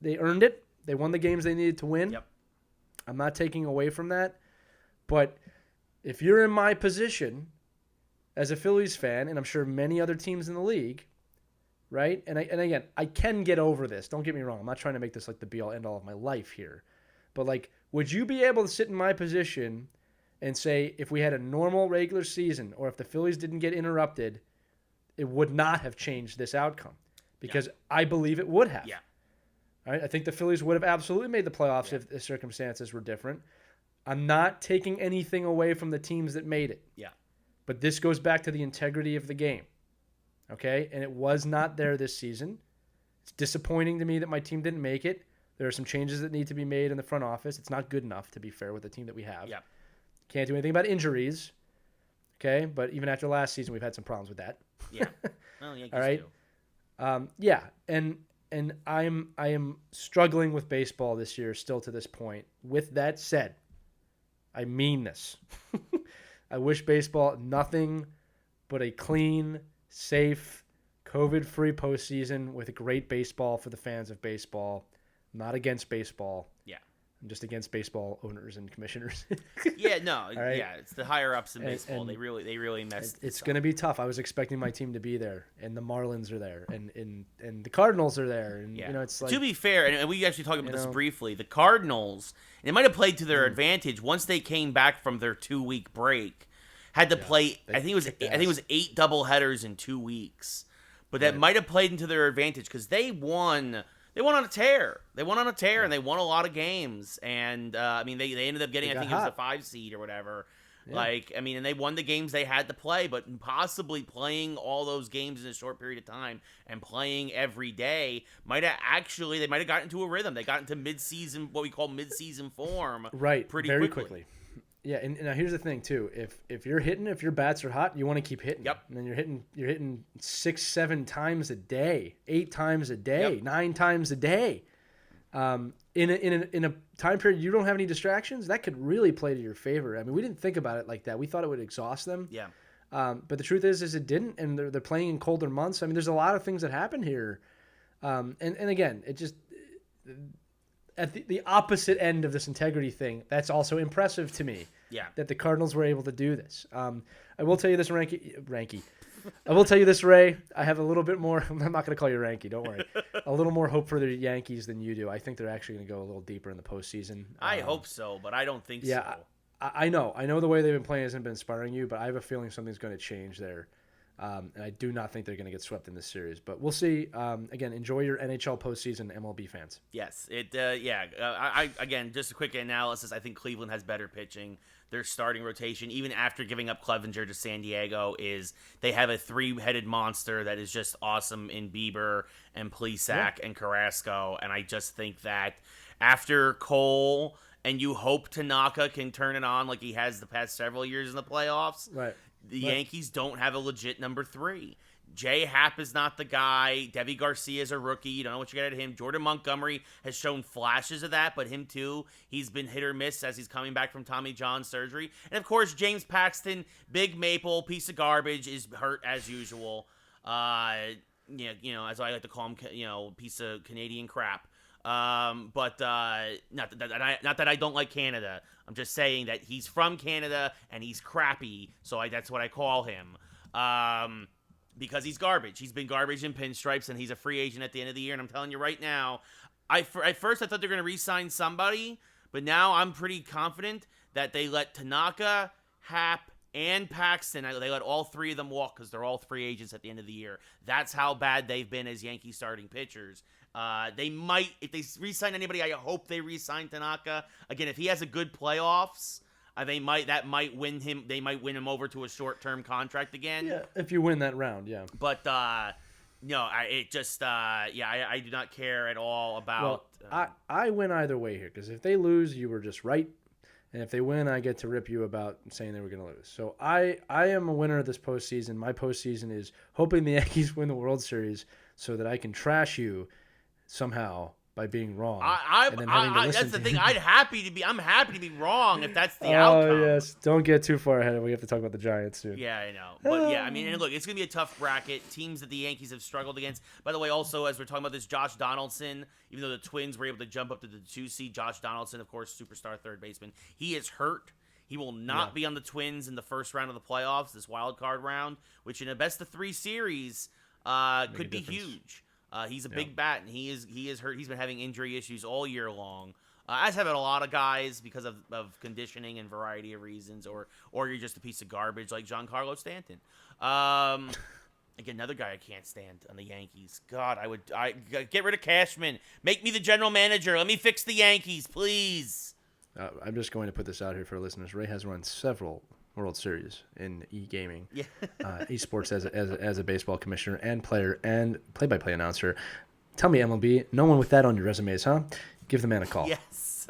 they earned it. They won the games they needed to win. Yep. I'm not taking away from that, but if you're in my position as a Phillies fan, and I'm sure many other teams in the league, right? And again, I can get over this. Don't get me wrong. I'm not trying to make this like the be-all, end-all of my life here. But, like, would you be able to sit in my position and say if we had a normal regular season or if the Phillies didn't get interrupted, it would not have changed this outcome? Because I believe it would have. Yeah. All right, I think the Phillies would have absolutely made the playoffs if the circumstances were different. I'm not taking anything away from the teams that made it. Yeah. But this goes back to the integrity of the game. Okay? And it was not there this season. It's disappointing to me that my team didn't make it. There are some changes that need to be made in the front office. It's not good enough, to be fair, with the team that we have. Yeah. Can't do anything about injuries. Okay? But even after last season, we've had some problems with that. Yeah. Well, Yankees all right? do. And I am struggling with baseball this year still to this point. With that said, I mean this. I wish baseball nothing but a clean, safe, COVID-free postseason with a great baseball for the fans of baseball. I'm not against baseball. Yeah. I'm just against baseball owners and commissioners. Yeah, no, right? yeah, it's the higher ups in baseball. And they really messed. It's going to be tough. I was expecting my team to be there, and the Marlins are there, and the Cardinals are there, and it's like, to be fair, and we actually talked about this briefly. The Cardinals, and it might have played to their advantage once they came back from their 2-week break. Had to play. I think it was 8 doubleheaders in 2 weeks, but that might have played into their advantage because they won. They won on a tear. And they won a lot of games. And I mean, they ended up getting, I think it was a 5 seed or whatever. Yeah. And they won the games they had to play, but possibly playing all those games in a short period of time and playing every day they might have gotten into a rhythm. They got into mid-season, what we call mid-season form, pretty very quickly. Yeah, and now here's the thing too. If your bats are hot, you want to keep hitting. Yep. And then you're hitting 6-7 times a day, 8 times a day, 9 times a day. In a time period you don't have any distractions, that could really play to your favor. I mean, we didn't think about it like that. We thought it would exhaust them. Yeah. But the truth is it didn't, and they're playing in colder months. I mean, there's a lot of things that happen here. And again, it just at the opposite end of this integrity thing, that's also impressive to me. Yeah. That the Cardinals were able to do this. I will tell you this, Ranky. I will tell you this, Ray. I have a little bit more. I'm not going to call you Ranky. Don't worry. A little more hope for the Yankees than you do. I think they're actually going to go a little deeper in the postseason. I hope so, but I don't think so. Yeah, I know. I know the way they've been playing hasn't been inspiring you, but I have a feeling something's going to change there. And I do not think they're going to get swept in this series. But we'll see. Again, enjoy your NHL postseason, MLB fans. Yes. Again, just a quick analysis. I think Cleveland has better pitching. Their starting rotation, even after giving up Clevenger to San Diego, they have a 3-headed monster that is just awesome in Bieber and Plesac and Carrasco. And I just think that after Cole, and you hope Tanaka can turn it on like he has the past several years in the playoffs, right. The Yankees don't have a legit number 3. Jay Happ is not the guy. Debbie Garcia is a rookie. You don't know what you get out of him. Jordan Montgomery has shown flashes of that, but him too, he's been hit or miss as he's coming back from Tommy John surgery. And of course, James Paxton, Big Maple, piece of garbage, is hurt as usual. As I like to call him, piece of Canadian crap. But not that I don't like Canada. I'm just saying that he's from Canada and he's crappy, so that's what I call him. Because he's garbage. He's been garbage in pinstripes, and he's a free agent at the end of the year. And I'm telling you right now, at first I thought they were going to re-sign somebody, but now I'm pretty confident that they let Tanaka, Happ, and Paxton, they let all 3 of them walk because they're all free agents at the end of the year. That's how bad they've been as Yankees starting pitchers. They might, if they re-sign anybody, I hope they re-sign Tanaka. Again, if he has a good playoffs, they might win him. They might win him over to a short-term contract again. Yeah, if you win that round, yeah. But no, I do not care at all about. Well, I win either way here because if they lose, you were just right, and if they win, I get to rip you about saying they were going to lose. So I am a winner of this postseason. My postseason is hoping the Yankees win the World Series so that I can trash you somehow by being wrong. That's the thing. I'm happy to be wrong if that's the outcome. Oh yes, don't get too far ahead. We have to talk about the Giants too. Yeah, I know. But yeah, I mean, and look, it's gonna be a tough bracket. Teams that the Yankees have struggled against. By the way, also as we're talking about this, Josh Donaldson, even though the Twins were able to jump up to the 2 seed, Josh Donaldson, of course, superstar third baseman, he is hurt. He will not be on the Twins in the first round of the playoffs, this wild card round, which in a best of 3 series could be huge. He's a big bat, and he is hurt. He's been having injury issues all year long, as have a lot of guys because of conditioning and variety of reasons, or you're just a piece of garbage like Giancarlo Stanton. Again, another guy I can't stand on the Yankees. God, I get rid of Cashman. Make me the general manager. Let me fix the Yankees, please. I'm just going to put this out here for our listeners. Ray has run several World Series in e-gaming, esports as a baseball commissioner and player and play-by-play announcer. Tell me, MLB, no one with that on your resumes, huh? Give the man a call. Yes.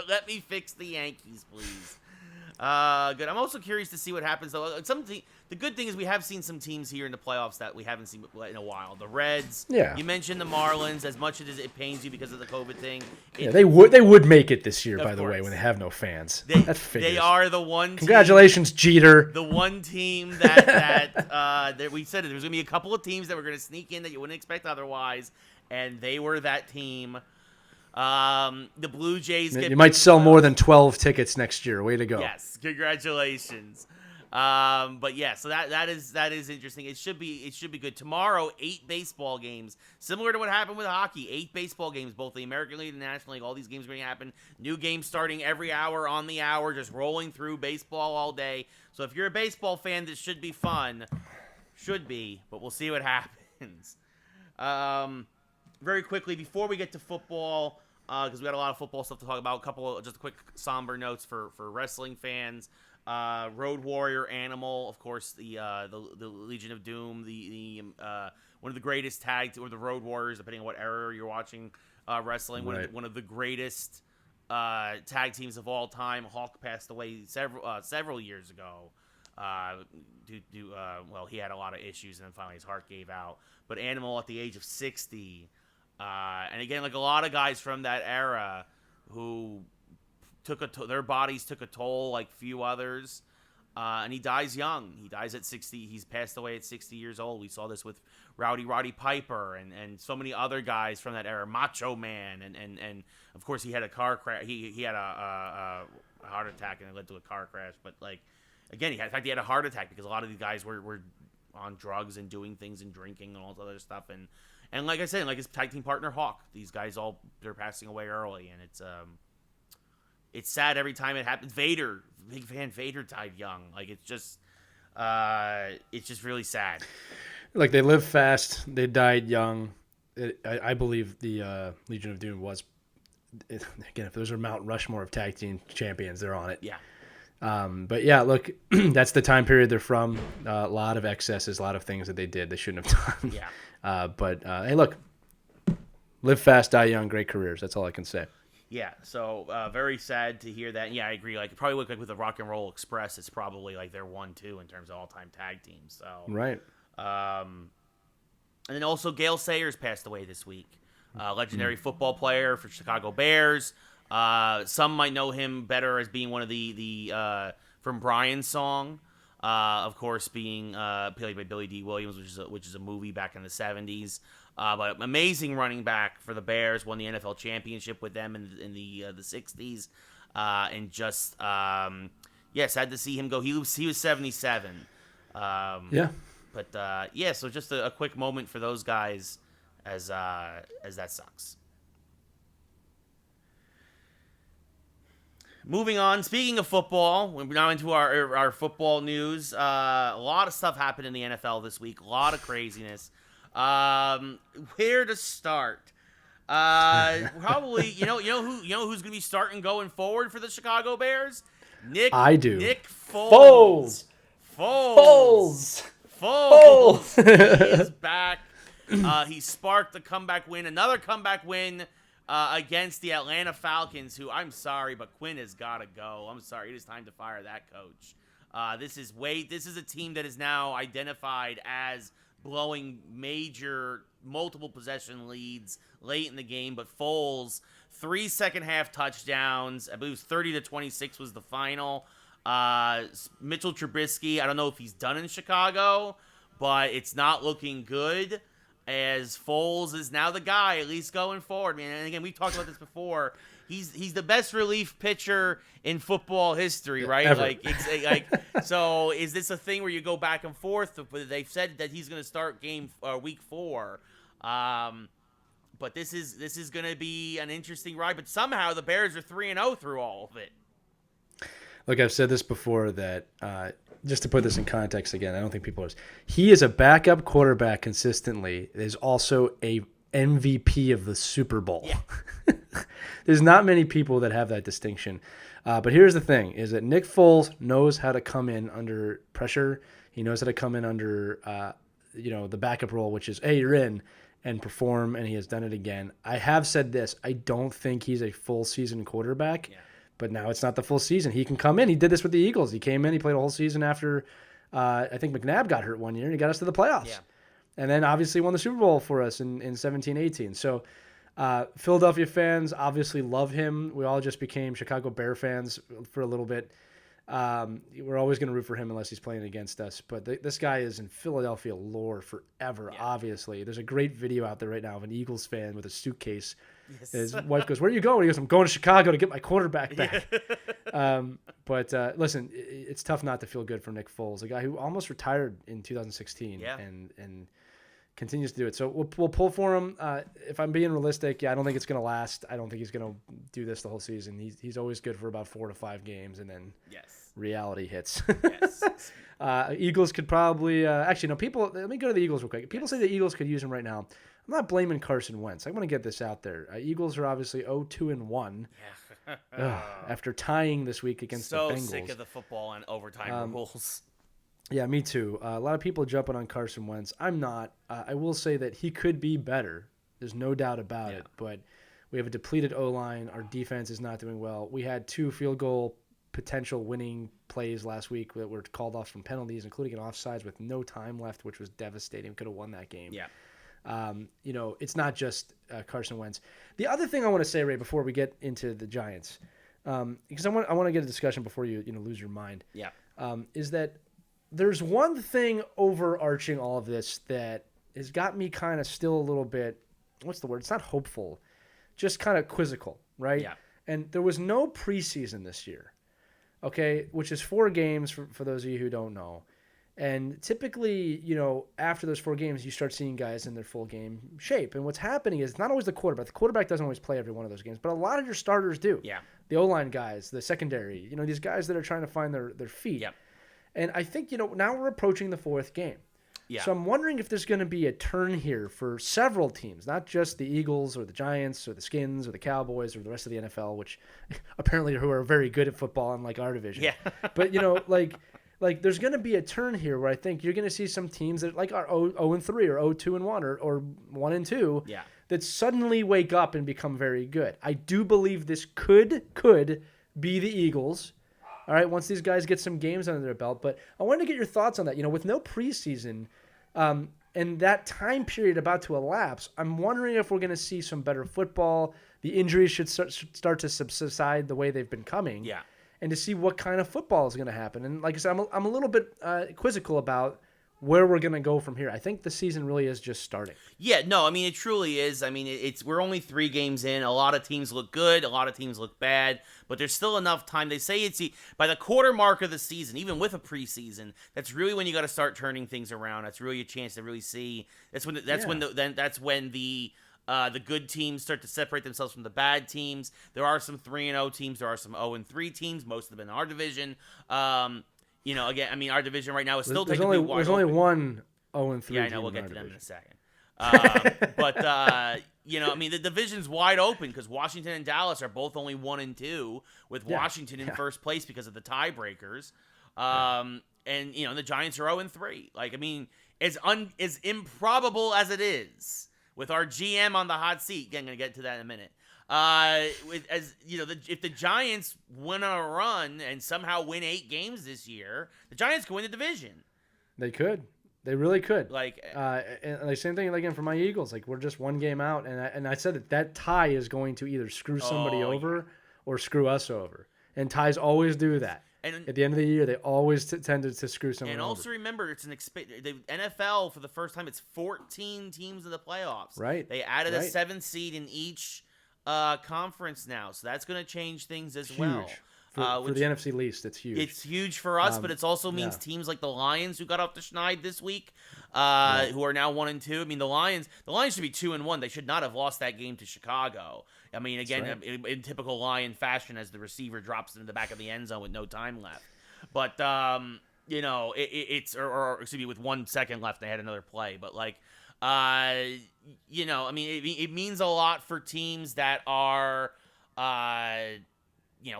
Let me fix the Yankees, please. Good. I'm also curious to see what happens though. The good thing is we have seen some teams here in the playoffs that we haven't seen in a while. The Reds. Yeah. You mentioned the Marlins. As much as it pains you because of the COVID thing. They would make it this year, by the way, course. when they have no fans. They are the one. Congratulations, Jeter. The one team that we said there was gonna be a couple of teams that were gonna sneak in that you wouldn't expect otherwise, and they were that team. The Blue Jays. You might sell more than 12 tickets next year. Way to go! Yes, congratulations. But yeah, so that is interesting. It should be good. Tomorrow, 8 baseball games, similar to what happened with hockey. 8 baseball games, both the American League and the National League. All these games are going to happen. New games starting every hour on the hour, just rolling through baseball all day. So if you're a baseball fan, this should be fun. Should be, but we'll see what happens. Very quickly before we get to football, because we got a lot of football stuff to talk about. Just quick somber notes for wrestling fans. Road Warrior, Animal, of course, the Legion of Doom, the one of the greatest or the Road Warriors, depending on what era you're watching wrestling. Right. One of the greatest tag teams of all time. Hawk passed away several years ago. Well, he had a lot of issues, and then finally his heart gave out. But Animal at the age of 60, and again, like a lot of guys from that era who their bodies took a toll like few others, and he dies young. He dies at 60. He's passed away at 60 years old. We saw this with Roddy Piper and so many other guys from that era, Macho Man, and of course he had a car crash. He had a heart attack and it led to a car crash. But like again, in fact he had a heart attack because a lot of these guys were on drugs and doing things and drinking and all this other stuff. And like I said, like his tag team partner Hawk, these guys they're passing away early, and it's sad every time it happens. Vader, big fan, Vader died young. Like it's just really sad. Like they live fast, they died young. I believe the Legion of Doom was, again, if those are Mount Rushmore of tag team champions, they're on it. Yeah. But yeah, look, that's the time period they're from. A lot of excesses, a lot of things that they did they shouldn't have done. Yeah. But hey, look, live fast, die young, great careers. That's all I can say. Yeah, so very sad to hear that. And yeah, I agree. Like, it probably looked like with the Rock and Roll Express, it's probably like they're 1-2 in terms of all-time tag teams. So right. And then also Gale Sayers passed away this week. Legendary football player for Chicago Bears. Some might know him better as being one of the from Brian's song. Of course, being played by Billy D. Williams, which is a movie back in the 70s. But amazing running back for the Bears, won the NFL championship with them in the 60s, and just sad to see him go. He was 77. Yeah. But yeah, so just a quick moment for those guys, as that sucks. Moving on, speaking of football, we're now into our football news. A lot of stuff happened in the NFL this week. A lot of craziness. Where to start? Probably, you know who's gonna be starting going forward for the Chicago Bears? Nick Foles. Foles. He is back. He sparked a comeback win, another comeback win against the Atlanta Falcons, who, I'm sorry, but Quinn has got to go. I'm sorry. It is time to fire that coach. This is a team that is now identified as blowing major multiple possession leads late in the game, but Foles, 3 second-half touchdowns. I believe it was 30-26 was the final. Mitchell Trubisky, I don't know if he's done in Chicago, but it's not looking good, as Foles is now the guy, at least going forward, man. And again, we've talked about this before. He's the best relief pitcher in football history, right? Ever. So is this a thing where you go back and forth? They've said that he's going to start week 4. But this is going to be an interesting ride. But somehow the Bears are 3-0 through all of it. Look, I've said this before that just to put this in context again, I don't think people are. He is a backup quarterback consistently. Is also a MVP of the Super Bowl. Yeah. There's not many people that have that distinction. But here's the thing, is that Nick Foles knows how to come in under pressure. He knows how to come in under the backup role, which is, hey, you're in, and perform, and he has done it again. I have said this. I don't think he's a full season quarterback, But now it's not the full season. He can come in. He did this with the Eagles. He came in. He played a whole season after I think McNabb got hurt one year, and he got us to the playoffs. Yeah. And then obviously won the Super Bowl for us in 17-18. So Philadelphia fans obviously love him. We all just became Chicago Bear fans for a little bit. We're always going to root for him unless he's playing against us. But this guy is in Philadelphia lore forever, obviously. There's a great video out there right now of an Eagles fan with a suitcase. Yes. His wife goes, "Where are you going?" He goes, "I'm going to Chicago to get my quarterback back." But listen, it's tough not to feel good for Nick Foles, a guy who almost retired in 2016 and continues to do it. So we'll pull for him. If I'm being realistic, I don't think it's going to last. I don't think he's going to do this the whole season. He's always good for about 4 to 5 games, and then reality hits. Eagles could probably actually no. People, let me go to the Eagles real quick. People say the Eagles could use him right now. I'm not blaming Carson Wentz. I want to get this out there. Eagles are obviously 0-2-1 after tying this week against the Bengals. So sick of the football and overtime rules. Yeah, me too. A lot of people jumping on Carson Wentz. I'm not. I will say that he could be better. There's no doubt about it. But we have a depleted O-line. Our defense is not doing well. We had 2 field goal potential winning plays last week that were called off from penalties, including an offsides with no time left, which was devastating. We could have won that game. Yeah. It's not just Carson Wentz. The other thing I want to say, Ray, before we get into the Giants, because I want to get a discussion before you lose your mind. Yeah. Is that there's one thing overarching all of this that has got me kind of still a little bit, what's the word? It's not hopeful, just kind of quizzical, right? Yeah. And there was no preseason this year, okay, which is 4 games for those of you who don't know. And typically, after those 4 games, you start seeing guys in their full game shape. And what's happening is not always the quarterback. The quarterback doesn't always play every one of those games, but a lot of your starters do. Yeah. The O-line guys, the secondary, these guys that are trying to find their feet. Yeah. And I think, now we're approaching the 4th game. Yeah. So I'm wondering if there's going to be a turn here for several teams, not just the Eagles or the Giants or the Skins or the Cowboys or the rest of the NFL, which apparently who are very good at football, unlike our division. Yeah. But, like there's going to be a turn here where I think you're going to see some teams that are 0-3 or 0-2-1 or 1-2 that suddenly wake up and become very good. I do believe this could be the Eagles. All right, once these guys get some games under their belt. But I wanted to get your thoughts on that. With no preseason and that time period about to elapse, I'm wondering if we're going to see some better football. The injuries should start to subside the way they've been coming. Yeah. And to see what kind of football is going to happen. And like I said, I'm a little bit quizzical about where we're going to go from here. I think the season really is just starting. Yeah, no, it truly is. We're only 3 games in. A lot of teams look good. A lot of teams look bad. But there's still enough time. They say it's by the quarter mark of the season, even with a preseason, that's really when you got to start turning things around. That's really a chance to really see. That's when the good teams start to separate themselves from the bad teams. There are some 3-0 teams. There are some 0-3 teams. Most of them in our division. Our division right now is still technically wide open. There's only one 0-3 Yeah, I know. We'll get to them in a second. The division's wide open because Washington and Dallas are both only 1-2, with Washington in first place because of the tiebreakers. And the Giants are 0-3. As improbable as it is, with our GM on the hot seat, again, I'm going to get to that in a minute. If the Giants went on a run and somehow win 8 games this year, the Giants could win the division. They could. They really could. And same thing again for my Eagles. We're just 1 game out, and I said that tie is going to either screw somebody over or screw us over, and ties always do that. And at the end of the year, they always tended to screw someone over. And also remember, it's the NFL for the first time. It's 14 teams in the playoffs. Right. They added a 7th seed in each conference now, so that's going to change things as well. For the NFC least, it's huge. It's huge for us, but it also means teams like the Lions, who got off the schneid this week, who are now 1-2. The Lions should be 2-1. They should not have lost that game to Chicago. In typical Lion fashion, as the receiver drops into the back of the end zone with no time left. But with 1 second left, they had another play. But it means a lot for teams that are.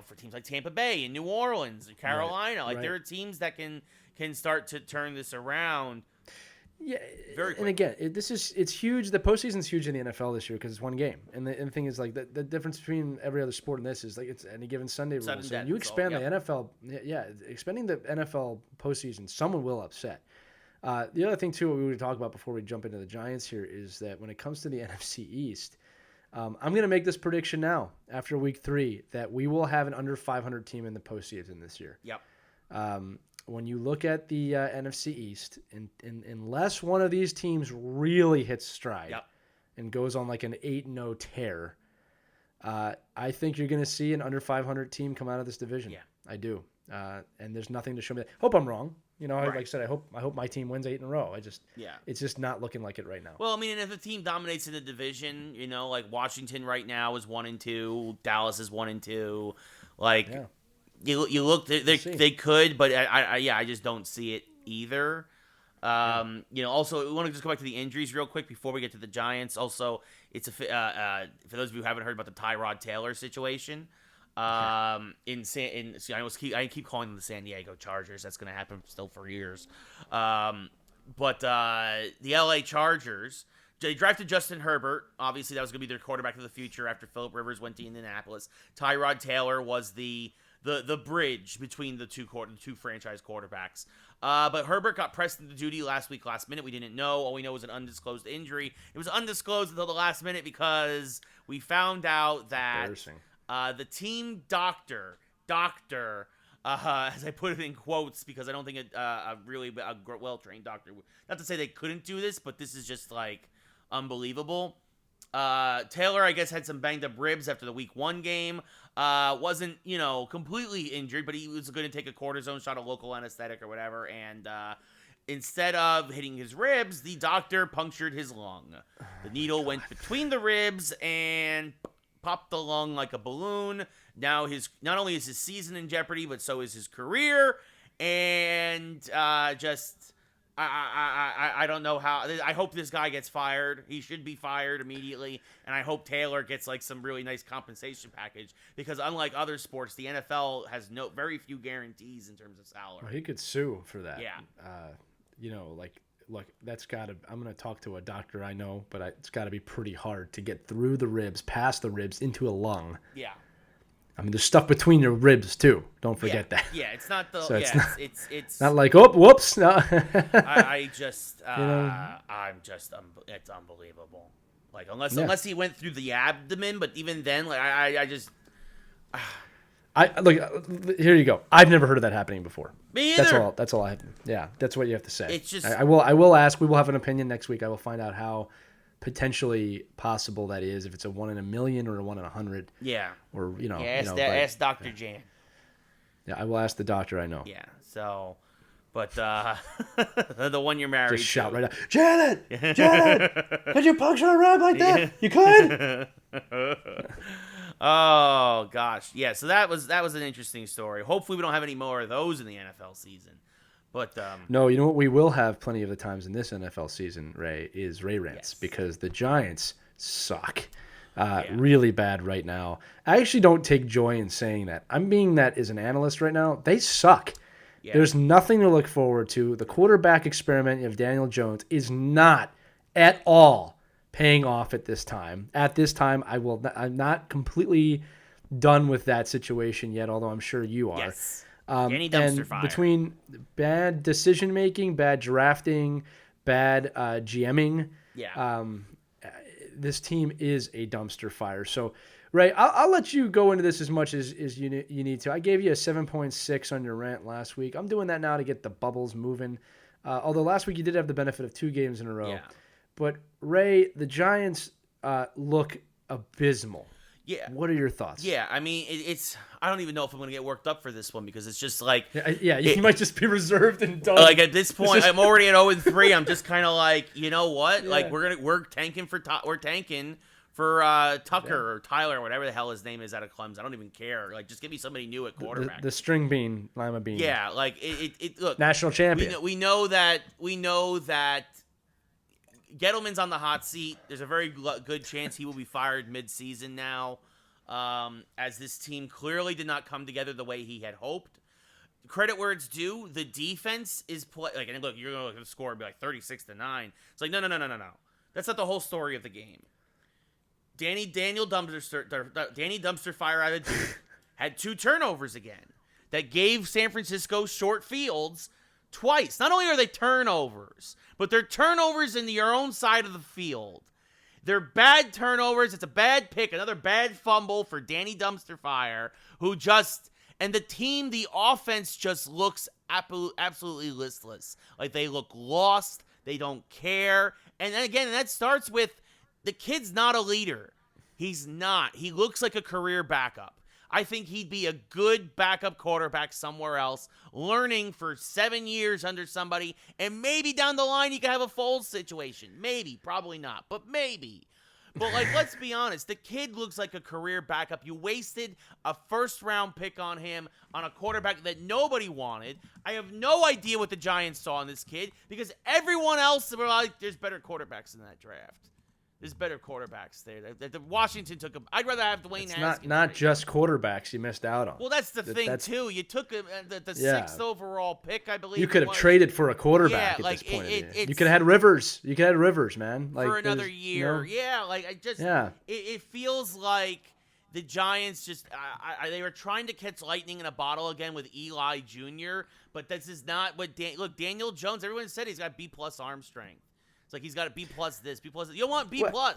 For teams like Tampa Bay and New Orleans and Carolina, there are teams that can start to turn this around. Yeah, Very quick. and again, it's huge. The postseason's huge in the NFL this year because it's one game, and the thing is like the difference between every other sport and this is like it's any given Sunday rule. So you expand the NFL, expanding the NFL postseason, someone will upset. The other thing too, what we would talk about before we jump into the Giants here is that when it comes to the NFC East, I'm going to make this prediction now after Week 3 that we will have an under 500 team in the postseason this year. Yep. When you look at the NFC East, unless one of these teams really hits stride and goes on like an 8-0 tear, I think you're going to see an under 500 team come out of this division. Yeah. I do. And there's nothing to show me that. Hope I'm wrong. You know, like I said, I hope my team wins 8 in a row. It's just not looking like it right now. Well, I mean, if the team dominates in the division, you know, like Washington right now is 1-2, Dallas is 1-2, like. Yeah. You look, they could, but I just don't see it either. You know, also, we want to just go back to the injuries real quick before we get to the Giants. Also, it's for those of you who haven't heard about the Tyrod Taylor situation. I keep calling them the San Diego Chargers. That's going to happen still for years. But the LA Chargers, they drafted Justin Herbert. Obviously, that was going to be their quarterback of the future after Phillip Rivers went to Indianapolis. Tyrod Taylor was the bridge between the two franchise quarterbacks. But Herbert got pressed into duty last minute. We didn't know. All we know was an undisclosed injury. It was undisclosed until the last minute because we found out that the team doctor, as I put it in quotes because I don't think a well-trained doctor, not to say they couldn't do this, but this is just like unbelievable. Taylor, I guess, had some banged up ribs after the Week 1 game. Wasn't, completely injured, but he was going to take a cortisone shot, a local anesthetic or whatever, and instead of hitting his ribs, the doctor punctured his lung. The needle went between the ribs and popped the lung like a balloon. Now not only is his season in jeopardy, but so is his career, and I don't know how. I hope this guy gets fired. He should be fired immediately. And I hope Taylor gets like some really nice compensation package because unlike other sports, the NFL has very few guarantees in terms of salary. Well, he could sue for that. Yeah. Look, that's got to. I'm going to talk to a doctor I know, but it's got to be pretty hard to get through the ribs, past the ribs, into a lung. Yeah. I mean, there's stuff between your ribs too. Don't forget that. Yeah, it's not the. So it's not like whoops. No. It's unbelievable. Like unless he went through the abdomen, but even then, like I just. Look. Here you go. I've never heard of that happening before. Me either. That's all I have. Yeah, that's what you have to say. It's just. I will ask. We will have an opinion next week. I will find out how potentially possible that is, if it's a 1 in a million or a 1 in 100. Yeah. Or ask Dr. Jan. Yeah, I will ask the doctor I know. Yeah. So, but the one you're married. Just shout right out, Janet, could you puncture a rib like that? You could. Oh gosh, yeah. So that was an interesting story. Hopefully, we don't have any more of those in the NFL season. But no, you know what we will have plenty of the times in this NFL season, Ray, is Ray Rants, because the Giants suck. Really bad right now. I actually don't take joy in saying that. I'm being that as an analyst right now. They suck. Yeah. There's nothing to look forward to. The quarterback experiment of Daniel Jones is not at all paying off at this time. At this time, I'm not completely done with that situation yet, although I'm sure you are. Yes. Any dumpster fire. Between bad decision making, bad drafting, bad GMing, this team is a dumpster fire. So, Ray, I'll let you go into this as much as you need to. I gave you a 7.6 on your rant last week. I'm doing that now to get the bubbles moving. Although last week you did have the benefit of 2 games in a row. Yeah. But, Ray, the Giants look abysmal. Yeah. What are your thoughts? Yeah, I mean, it's. I don't even know if I'm going to get worked up for this one because it's just like. You might just be reserved and done. Like at this point, I'm already at 0-3. I'm just kind of like, you know what? Yeah. Like we're tanking for Tucker or Tyler or whatever the hell his name is out of Clemson. I don't even care. Like, just give me somebody new at quarterback. The string bean, Lima bean. Yeah, like it look. National champion. We know that Gettleman's on the hot seat. There's a very good chance he will be fired mid-season now, as this team clearly did not come together the way he had hoped. credit where it's due. The defense is like, and look, you're gonna look at the score and be like 36-9. It's like no. That's not the whole story of the game. Danny Dumpster Fire out of Duke had 2 turnovers again that gave San Francisco short fields twice. Not only are they turnovers, but they're turnovers in your own side of the field. They're bad turnovers. It's a bad pick, another bad fumble for Danny Dumpster Fire, who just, and the offense just looks absolutely listless. Like they look lost. They don't care. And then again, that starts with the kid's not a leader. He's not. He looks like a career backup. I think he'd be a good backup quarterback somewhere else, learning for 7 years under somebody, and maybe down the line you could have a Foles situation. Maybe, probably not, but maybe. But, like, let's be honest. The kid looks like a career backup. You wasted a first-round pick on him, on a quarterback that nobody wanted. I have no idea what the Giants saw in this kid, because everyone else were like, there's better quarterbacks in that draft. There's better quarterbacks there. The Washington took him. I'd rather have Dwayne Haskins. Not just quarterbacks you missed out on. Well, that's the thing, too. You took the 6th overall pick, I believe. You could have traded for a quarterback at this point. You could have had Rivers. You could have had Rivers, man. Like, for another year. It feels like the Giants just they were trying to catch lightning in a bottle again with Eli Jr., but this is not what Daniel Jones, everyone said he's got B+ arm strength. It's like he's got a B+ this, B+. You don't want B+. You want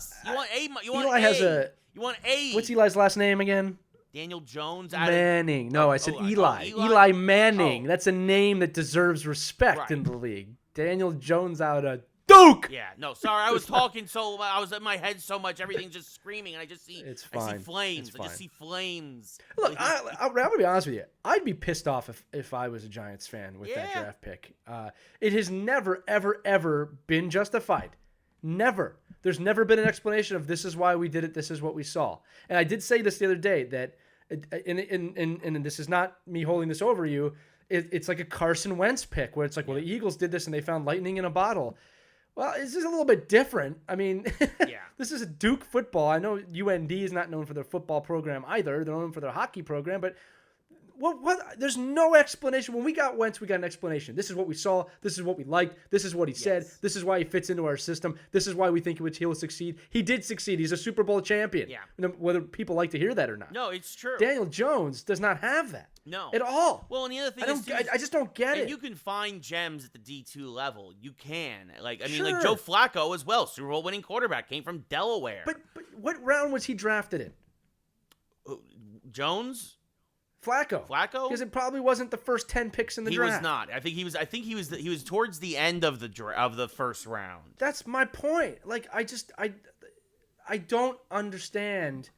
A. You want Eli A. has a. You want A. What's Eli's last name again? Daniel Jones. Manning. No, I said Eli. Eli Manning. Oh. That's a name that deserves respect in the league. Daniel Jones out of Duke. Yeah. No, sorry. I was talking I was in my head so much, everything's just screaming, and I just see. It's fine. I see flames. It's I just see flames. Look, I'm gonna be honest with you. I'd be pissed off if I was a Giants fan with that draft pick. It has never, ever, ever been justified. Never. There's never been an explanation of this is why we did it. This is what we saw. And I did say this the other day that, and this is not me holding this over you. It's like a Carson Wentz pick where it's like, well, the Eagles did this and they found lightning in a bottle. Well, this is a little bit different. I mean, this is a Duke football. I know UND is not known for their football program either. They're known for their hockey program, but what? There's no explanation. When we got Wentz, we got an explanation. This is what we saw. This is what we liked. This is what he said. This is why he fits into our system. This is why we think he'll succeed. He did succeed. He's a Super Bowl champion. Yeah. Whether people like to hear that or not. No, it's true. Daniel Jones does not have that. No. At all. Well, and the other thing I just don't get it. You can find gems at the D2 level. You can. Like Joe Flacco as well. Super Bowl winning quarterback. Came from Delaware. But what round was he drafted in? Jones? Flacco, because it probably wasn't the first 10 picks in the draft. He was not. I think he was towards the end of the first round. That's my point. Like I don't understand.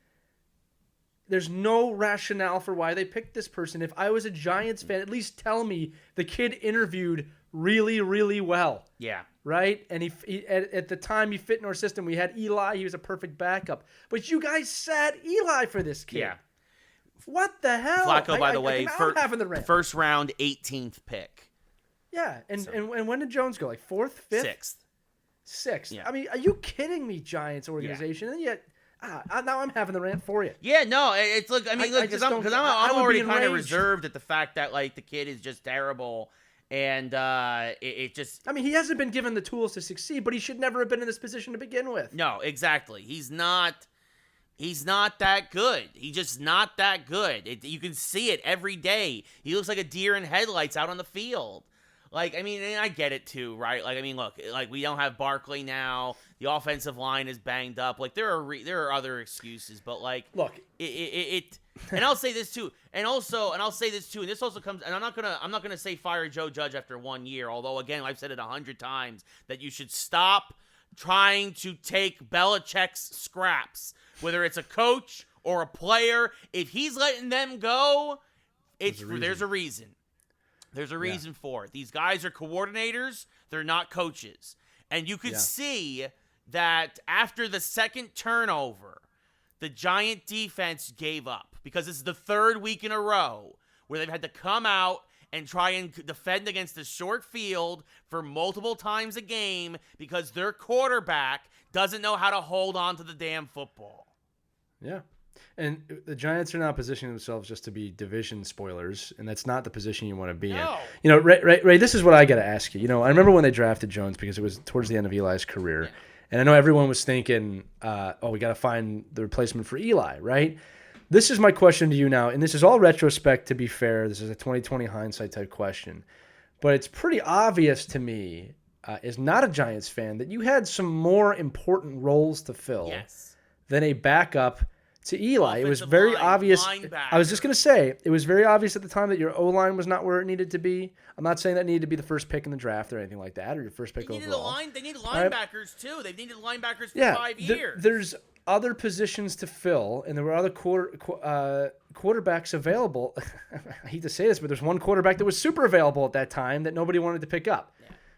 There's no rationale for why they picked this person. If I was a Giants fan, at least tell me the kid interviewed really, really well. Yeah. Right? And he at the time he fit in our system. We had Eli. He was a perfect backup. But you guys sat Eli for this kid. Yeah. What the hell? Flacco, by the way, first round, 18th pick. Yeah, and when did Jones go? Like 4th, 5th? 6th. Yeah. I mean, are you kidding me, Giants organization? Yeah. And yet, now I'm having the rant for you. Yeah, no, it's because I'm already kind of reserved at the fact that like the kid is just terrible, and it just. I mean, he hasn't been given the tools to succeed, but he should never have been in this position to begin with. No, exactly. He's not that good. He's just not that good. You can see it every day. He looks like a deer in headlights out on the field. Like, I mean, and I get it too, right? Like, I mean, look, like we don't have Barkley now. The offensive line is banged up. Like, there are other excuses, but like, look, it and I'll say this too, and I'll say this too, and this also comes, and I'm not gonna say fire Joe Judge after 1 year. Although, again, I've said it 100 times that you should stop trying to take Belichick's scraps. Whether it's a coach or a player, if he's letting them go, there's a reason. There's a reason for it. These guys are coordinators. They're not coaches. And you could see that after the second turnover, the Giant defense gave up because it's the 3rd week in a row where they've had to come out and try and defend against the short field for multiple times a game because their quarterback doesn't know how to hold on to the damn football. Yeah. And the Giants are now positioning themselves just to be division spoilers, and that's not the position you want to be in. Ray, this is what I got to ask you. I remember when they drafted Jones because it was towards the end of Eli's career. Yeah. And I know everyone was thinking, we got to find the replacement for Eli, right? This is my question to you now, and this is all retrospect, to be fair. This is a 2020 hindsight type question. But it's pretty obvious to me, as not a Giants fan, that you had some more important roles to fill than a backup to Eli. It was very obvious. I was just going to say, it was very obvious at the time that your O-line was not where it needed to be. I'm not saying that needed to be the first pick in the draft or anything like that, or your first pick overall. They needed linebackers, too. They've needed linebackers for 5 years. There's other positions to fill, and there were other quarterbacks available. I hate to say this, but there's one quarterback that was super available at that time that nobody wanted to pick up.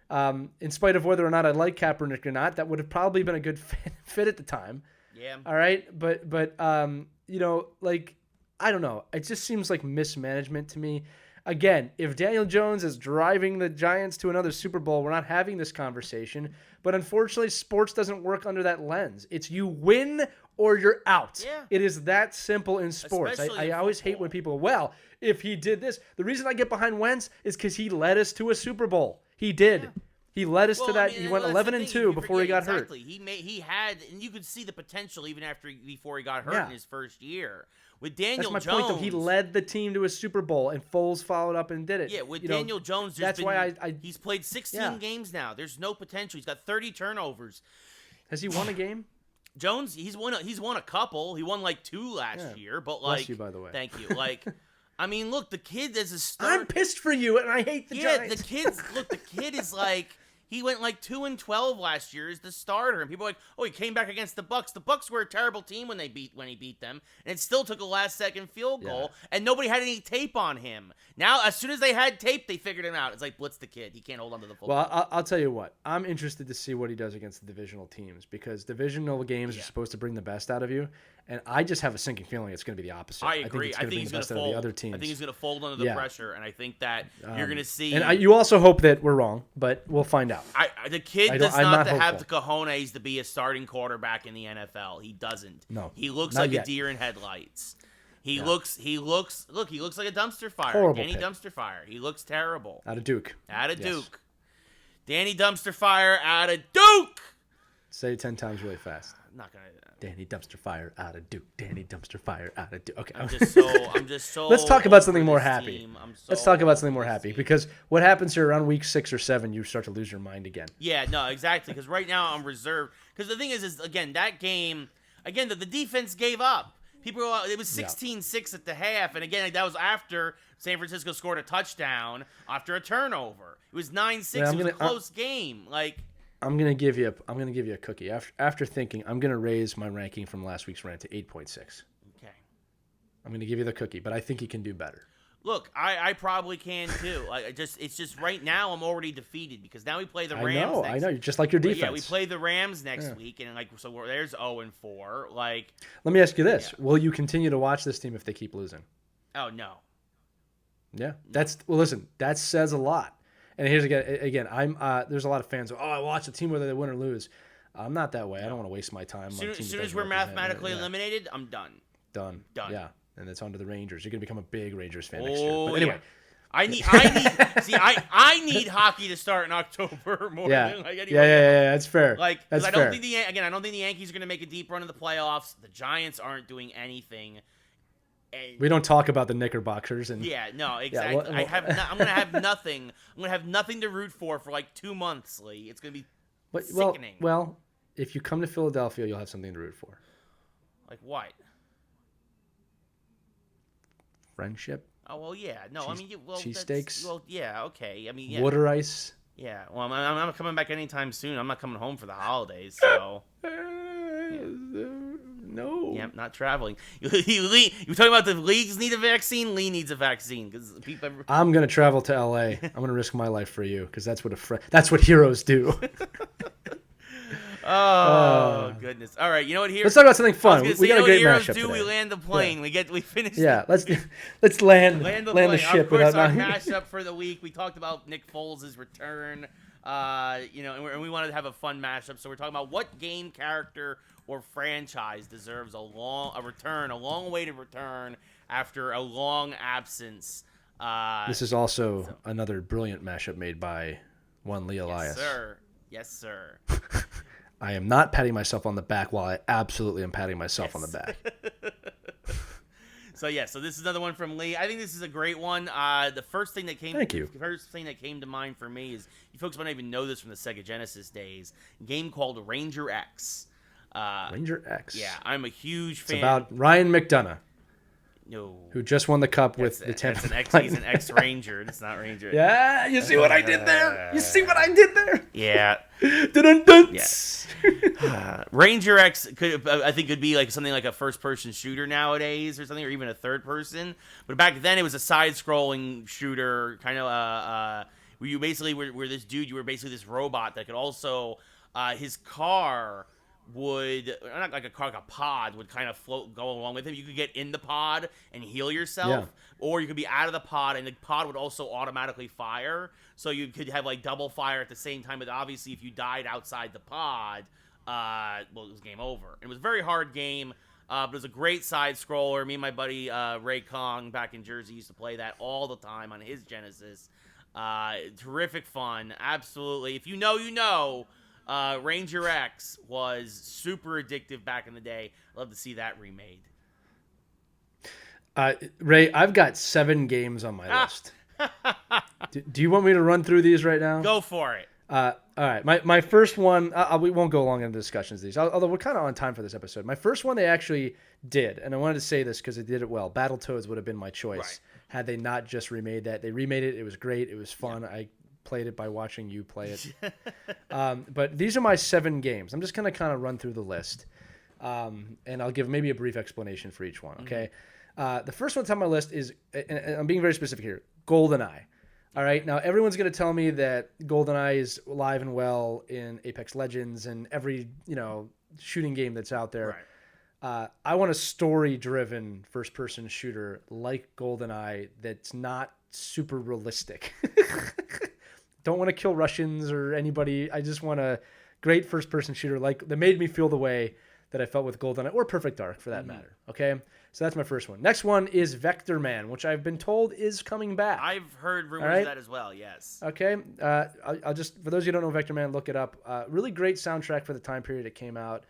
Yeah. In spite of whether or not I like Kaepernick or not, that would have probably been a good fit at the time. Yeah. All right. But I don't know. It just seems like mismanagement to me. Again, if Daniel Jones is driving the Giants to another Super Bowl, we're not having this conversation. But unfortunately, sports doesn't work under that lens. It's you win or you're out. Yeah. It is that simple in sports. I always hate when people, if he did this. The reason I get behind Wentz is because he led us to a Super Bowl. He did. Yeah. He led us to that. He went 11-2 before he got hurt. He had, and you could see the potential even before he got hurt in his first year. With Daniel Jones, that's my point, though. He led the team to a Super Bowl, and Foles followed up and did it. Yeah, with Daniel Jones, he's played 16 games now. There's no potential. He's got 30 turnovers. Has he won a game? Jones, he's won a couple. He won 2 last year, but bless you, by the way. Thank you. I mean, look, the kid is a star. I'm pissed for you, and I hate the Giants. The kid is he went 2-12 last year as the starter, and people are like, he came back against the Bucs. The Bucs were a terrible team when he beat them, and it still took a last-second field goal, and nobody had any tape on him. Now, as soon as they had tape, they figured him out. It's like, blitz the kid. He can't hold on to the football. Well, I'll tell you what. I'm interested to see what he does against the divisional teams, because divisional games are supposed to bring the best out of you, and I just have a sinking feeling it's going to be the opposite. I agree. I think he's going to fold. The other teams. I think he's going to fold under the pressure, and I think that you're going to see. And you also hope that we're wrong, but we'll find out. The kid does not have the cojones to be a starting quarterback in the NFL. He doesn't. No, he looks like a deer in headlights. He looks like a dumpster fire. Horrible Danny pick. Dumpster Fire. He looks terrible. Out of Duke. Duke. Danny Dumpster Fire out of Duke. Say it 10 times really fast. I'm not gonna. Danny Dumpster Fire out of Duke. Danny Dumpster Fire out of Duke. Okay. I'm just so. Let's talk about something more happy. Let's talk about something more happy, because what happens here around week 6 or 7, you start to lose your mind again. Yeah, no, exactly. Because right now I'm reserved. Because the thing is again, that game, the defense gave up. It was 16-6 at the half, and again, that was after San Francisco scored a touchdown after a turnover. It was 9-6. It was a close game. I'm gonna give you a cookie. After thinking, I'm gonna raise my ranking from last week's rant to 8.6. Okay. I'm gonna give you the cookie, but I think you can do better. Look, I probably can too. It's just right now I'm already defeated because now we play the Rams. I know. You're just like your defense. Yeah, we play the Rams next week, and there's 0-4. Let me ask you this: will you continue to watch this team if they keep losing? Oh no. Yeah, listen. That says a lot. And here's again, I'm there's a lot of fans. I watch the team whether they win or lose. I'm not that way. I don't want to waste my time. As soon as we're mathematically eliminated, I'm done. Done. Yeah, and it's on to the Rangers. You're gonna become a big Rangers fan next year. But anyway, I need hockey to start in October more than anyone. Yeah. That's fair. That's I don't think I don't think the Yankees are gonna make a deep run in the playoffs. The Giants aren't doing anything. We don't talk about the Knickerbockers and no, exactly. I'm gonna have nothing. I'm gonna have nothing to root for 2 months, Lee. It's gonna be sickening. Well, if you come to Philadelphia, you'll have something to root for. Like what? Friendship. Oh well, yeah. No, cheesesteaks. Well, yeah. Okay. I mean, yeah. Water ice. Yeah. Well, I'm not coming back anytime soon. I'm not coming home for the holidays, so. No. Yeah, not traveling. You talking about the leagues need a vaccine? Lee needs a vaccine because people. I'm gonna travel to LA. I'm gonna risk my life for you because that's what heroes do. Goodness! All right, you know what? Let's talk about something fun. We got a great matchup today. We land the plane. Yeah. We finish. Yeah, let's land the ship. Of course, our matchup for the week. We talked about Nick Foles' return. And we wanted to have a fun mashup. So we're talking about what game, character, or franchise deserves a long-awaited return after a long absence. This is also another brilliant mashup made by one Lee Elias. Yes, sir. I am not patting myself on the back while I absolutely am patting myself on the back. So this is another one from Lee. I think this is a great one. The first thing that came to mind for me is, you folks might not even know this from the Sega Genesis days, a game called Ranger X. Ranger X. Yeah, I'm a huge fan. It's about Ryan McDonough. No. Who just won the cup with the Tampa. He's an ex-Ranger. It's not Ranger. Yeah, you see what I did there? You see what I did there? Yeah. Dun-dun-dun. Yes. Ranger X could be like something like a first-person shooter nowadays or something, or even a third-person. But back then it was a side-scrolling shooter, kind of where you basically were this dude. You were basically this robot that could also his car would, not like a car, like a pod would kind of go along with him. You could get in the pod and heal yourself, or you could be out of the pod and the pod would also automatically fire. So you could have like double fire at the same time. But obviously, if you died outside the pod, it was game over. It was a very hard game, but it was a great side scroller. Me and my buddy Ray Kong back in Jersey used to play that all the time on his Genesis. Terrific fun, absolutely. If you know, you know. Ranger X was super addictive back in the day. I'd love to see that remade. Ray, I've got 7 games on my list. Do you want me to run through these right now? Go for it. All right. My first one, we won't go long into discussions of these, although we're kind of on time for this episode. My first one they actually did, and I wanted to say this because they did it well. Battletoads would have been my choice had they not just remade that. They remade it. It was great. It was fun. I played it by watching you play it. But these are my 7 games. I'm just going to kind of run through the list, and I'll give maybe a brief explanation for each one, okay? The first one that's on my list is, and I'm being very specific here, GoldenEye. All right, now everyone's going to tell me that GoldenEye is alive and well in Apex Legends and every, shooting game that's out there. Right. I want a story-driven first-person shooter like GoldenEye that's not super realistic. Don't want to kill Russians or anybody. I just want a great first-person shooter that made me feel the way that I felt with GoldenEye, or Perfect Dark for that matter. Okay, so that's my first one. Next one is Vector Man, which I've been told is coming back. I've heard rumors of that as well. Yes. Okay. I'll just, for those of you who don't know Vector Man, look it up. Really great soundtrack for the time period it came out.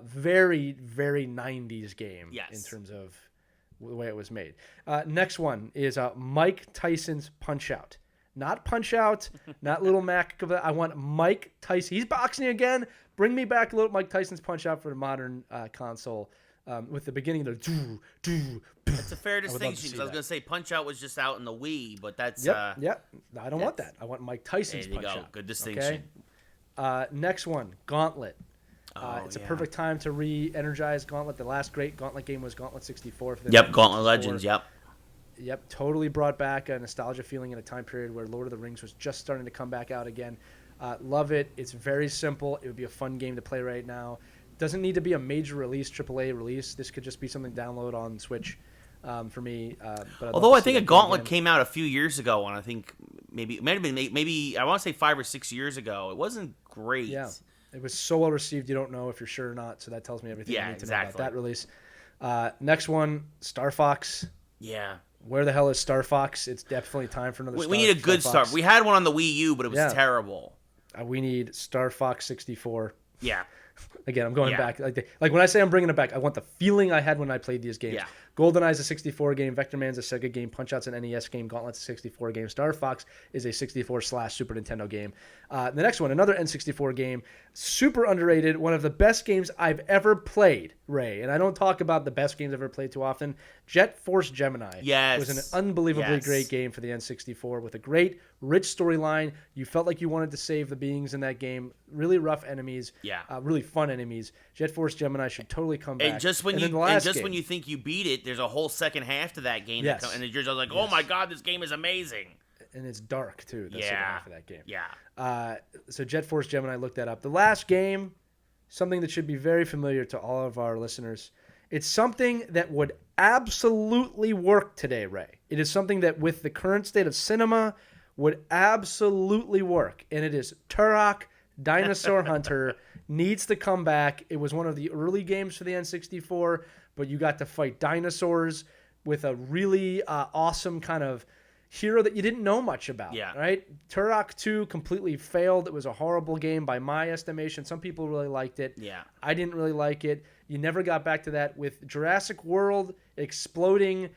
Very, very 90s game in terms of the way it was made. Next one is Mike Tyson's Punch-Out. Not Punch-Out, not Little Mac. I want Mike Tyson. He's boxing again. Bring me back little Mike Tyson's Punch-Out for the modern console with the beginning of the do. It's a fair distinction because I was going to say Punch-Out was just out in the Wii, but that's... Yep. I don't want that. I want Mike Tyson's Punch-Out. There you go. Good distinction. Okay? Next one, Gauntlet. It's a perfect time to re-energize Gauntlet. The last great Gauntlet game was Gauntlet 64. For the Gauntlet Legends, Yep, totally brought back a nostalgia feeling in a time period where Lord of the Rings was just starting to come back out again. Love it. It's very simple. It would be a fun game to play right now. Doesn't need to be a major release, AAA release. This could just be something to download on Switch for me. Although I think a Gauntlet came out a few years ago, and I think maybe it might have been maybe I want to say 5 or 6 years ago. It wasn't great. Yeah, it was so well received. You don't know if you're sure or not, so that tells me everything I need to know about that release. Next one, Star Fox. Yeah. Where the hell is Star Fox? It's definitely time for another. We need a good Star. We had one on the Wii U, but it was terrible. We need Star Fox 64. Yeah. Again, I'm going back. Like when I say I'm bringing it back, I want the feeling I had when I played these games. Yeah. GoldenEye's a 64 game. Vector Man's a Sega game. Punch-Out's an NES game. Gauntlet's a 64 game. Star Fox is a 64/Super Nintendo game. The next one, another N64 game. Super underrated. One of the best games I've ever played, Ray. And I don't talk about the best games I've ever played too often. Jet Force Gemini. Yes. Was an unbelievably great game for the N64 with a great, rich storyline. You felt like you wanted to save the beings in that game. Really rough enemies. Yeah. Really fun enemies. Jet Force Gemini should totally come back. And just when when you think you beat it, there's a whole second half to that game. And you're just like, oh my God, this game is amazing. And it's dark, too, the second half of that game. Yeah. So Jet Force Gemini, look that up. The last game, something that should be very familiar to all of our listeners. It's something that would absolutely work today, Ray. It is something that with the current state of cinema, would absolutely work, and it is Turok Dinosaur Hunter needs to come back. It was one of the early games for the N64, but you got to fight dinosaurs with a really awesome kind of hero that you didn't know much about. Yeah. Right? Turok 2 completely failed. It was a horrible game by my estimation. Some people really liked it. Yeah. I didn't really like it. You never got back to that. With Jurassic World exploding,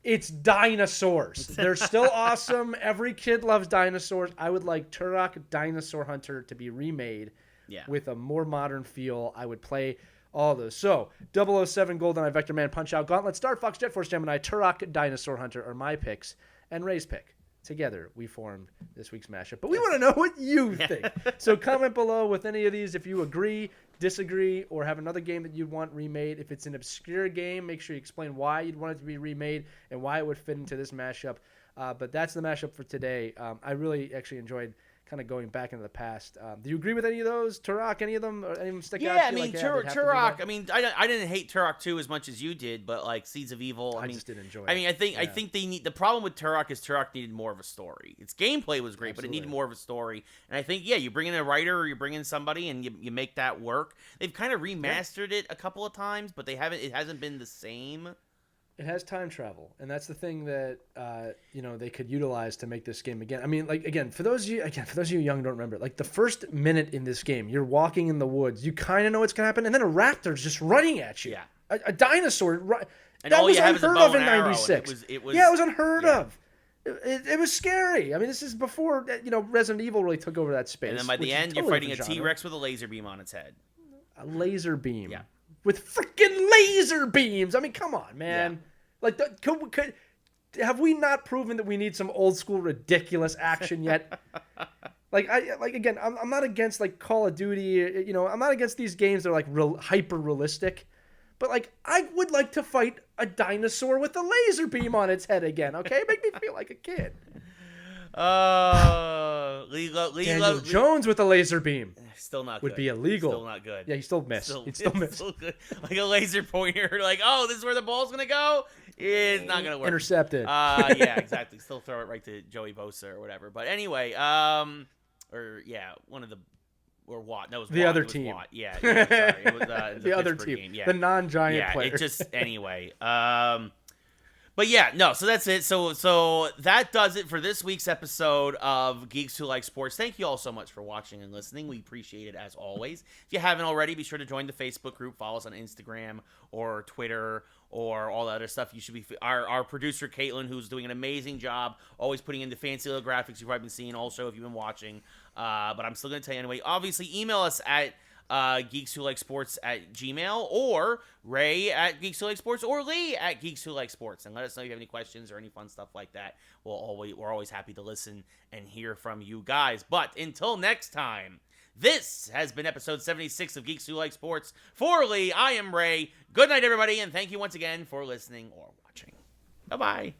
it's dinosaurs. They're still awesome. Every kid loves dinosaurs. I would like Turok Dinosaur Hunter to be remade with a more modern feel. I would play all those. So, 007 GoldenEye, Vector Man, Punch-Out, Gauntlet, Star Fox, Jet Force, Gemini, Turok Dinosaur Hunter are my picks, and Ray's pick. Together, we formed this week's mashup. But we want to know what you think. So comment below with any of these if you agree, disagree, or have another game that you'd want remade. If it's an obscure game, make sure you explain why you'd want it to be remade and why it would fit into this mashup. But that's the mashup for today. I really actually enjoyed kind of going back into the past. Do you agree with any of those? Turok, any of them? Or any of them stick out? Yeah, I mean, Turok. I mean, I didn't hate Turok 2 as much as you did, but like Seeds of Evil, I just didn't enjoy it. I mean, I think they need. The problem with Turok is Turok needed more of a story. Its gameplay was great, but it needed more of a story. And I think you bring in a writer or you bring in somebody and you make that work. They've kind of remastered it a couple of times, but they haven't. It hasn't been the same. It has time travel, and that's the thing that they could utilize to make this game again. I mean, like for those of you young who don't remember, like the first minute in this game, you're walking in the woods, you kind of know what's gonna happen, and then a raptor's just running at you. Yeah, a dinosaur. And that all was you have unheard is a bow of in and arrow, '96. It was unheard of. It was scary. I mean, this is before Resident Evil really took over that space. And then by the end, you're fighting a T-Rex with a laser beam on its head. A laser beam. Yeah. With freaking laser beams. I mean, come on, man. Yeah. Like, have we not proven that we need some old school ridiculous action yet? Again, I'm not against like Call of Duty. I'm not against these games that are like hyper realistic. But like, I would like to fight a dinosaur with a laser beam on its head again. Okay, make me feel like a kid. Daniel Jones with a laser beam. Still not good. Would be illegal. Still not good. Yeah, he still missed. He'd still miss. Still good. Like a laser pointer. Like, oh, this is where the ball's gonna go. It's not gonna work. Intercepted. Yeah, exactly. Still throw it right to Joey Bosa or whatever. But anyway, one of the. Or Watt. That was the Watt. other team. Watt. Yeah, sorry. It was the other team. Game. Yeah. The non-giant player. It just anyway. But yeah, no. So that's it. So that does it for this week's episode of Geeks Who Like Sports. Thank you all so much for watching and listening. We appreciate it as always. If you haven't already, be sure to join the Facebook group. Follow us on Instagram or Twitter or all that other stuff. You should be our producer Caitlin, who's doing an amazing job, always putting in the fancy little graphics you've probably been seeing. Also, if you've been watching, but I'm still gonna tell you anyway. Obviously, email us at geekswholikesports@gmail, or Ray at geekswholikesports, or Lee at geekswholikesports, and let us know if you have any questions or any fun stuff like that. We're always happy to listen and hear from you guys. But until next time, this has been episode 76 of Geeks Who Like Sports. For Lee, I am Ray. Good night, everybody, and thank you once again for listening or watching. Bye-bye.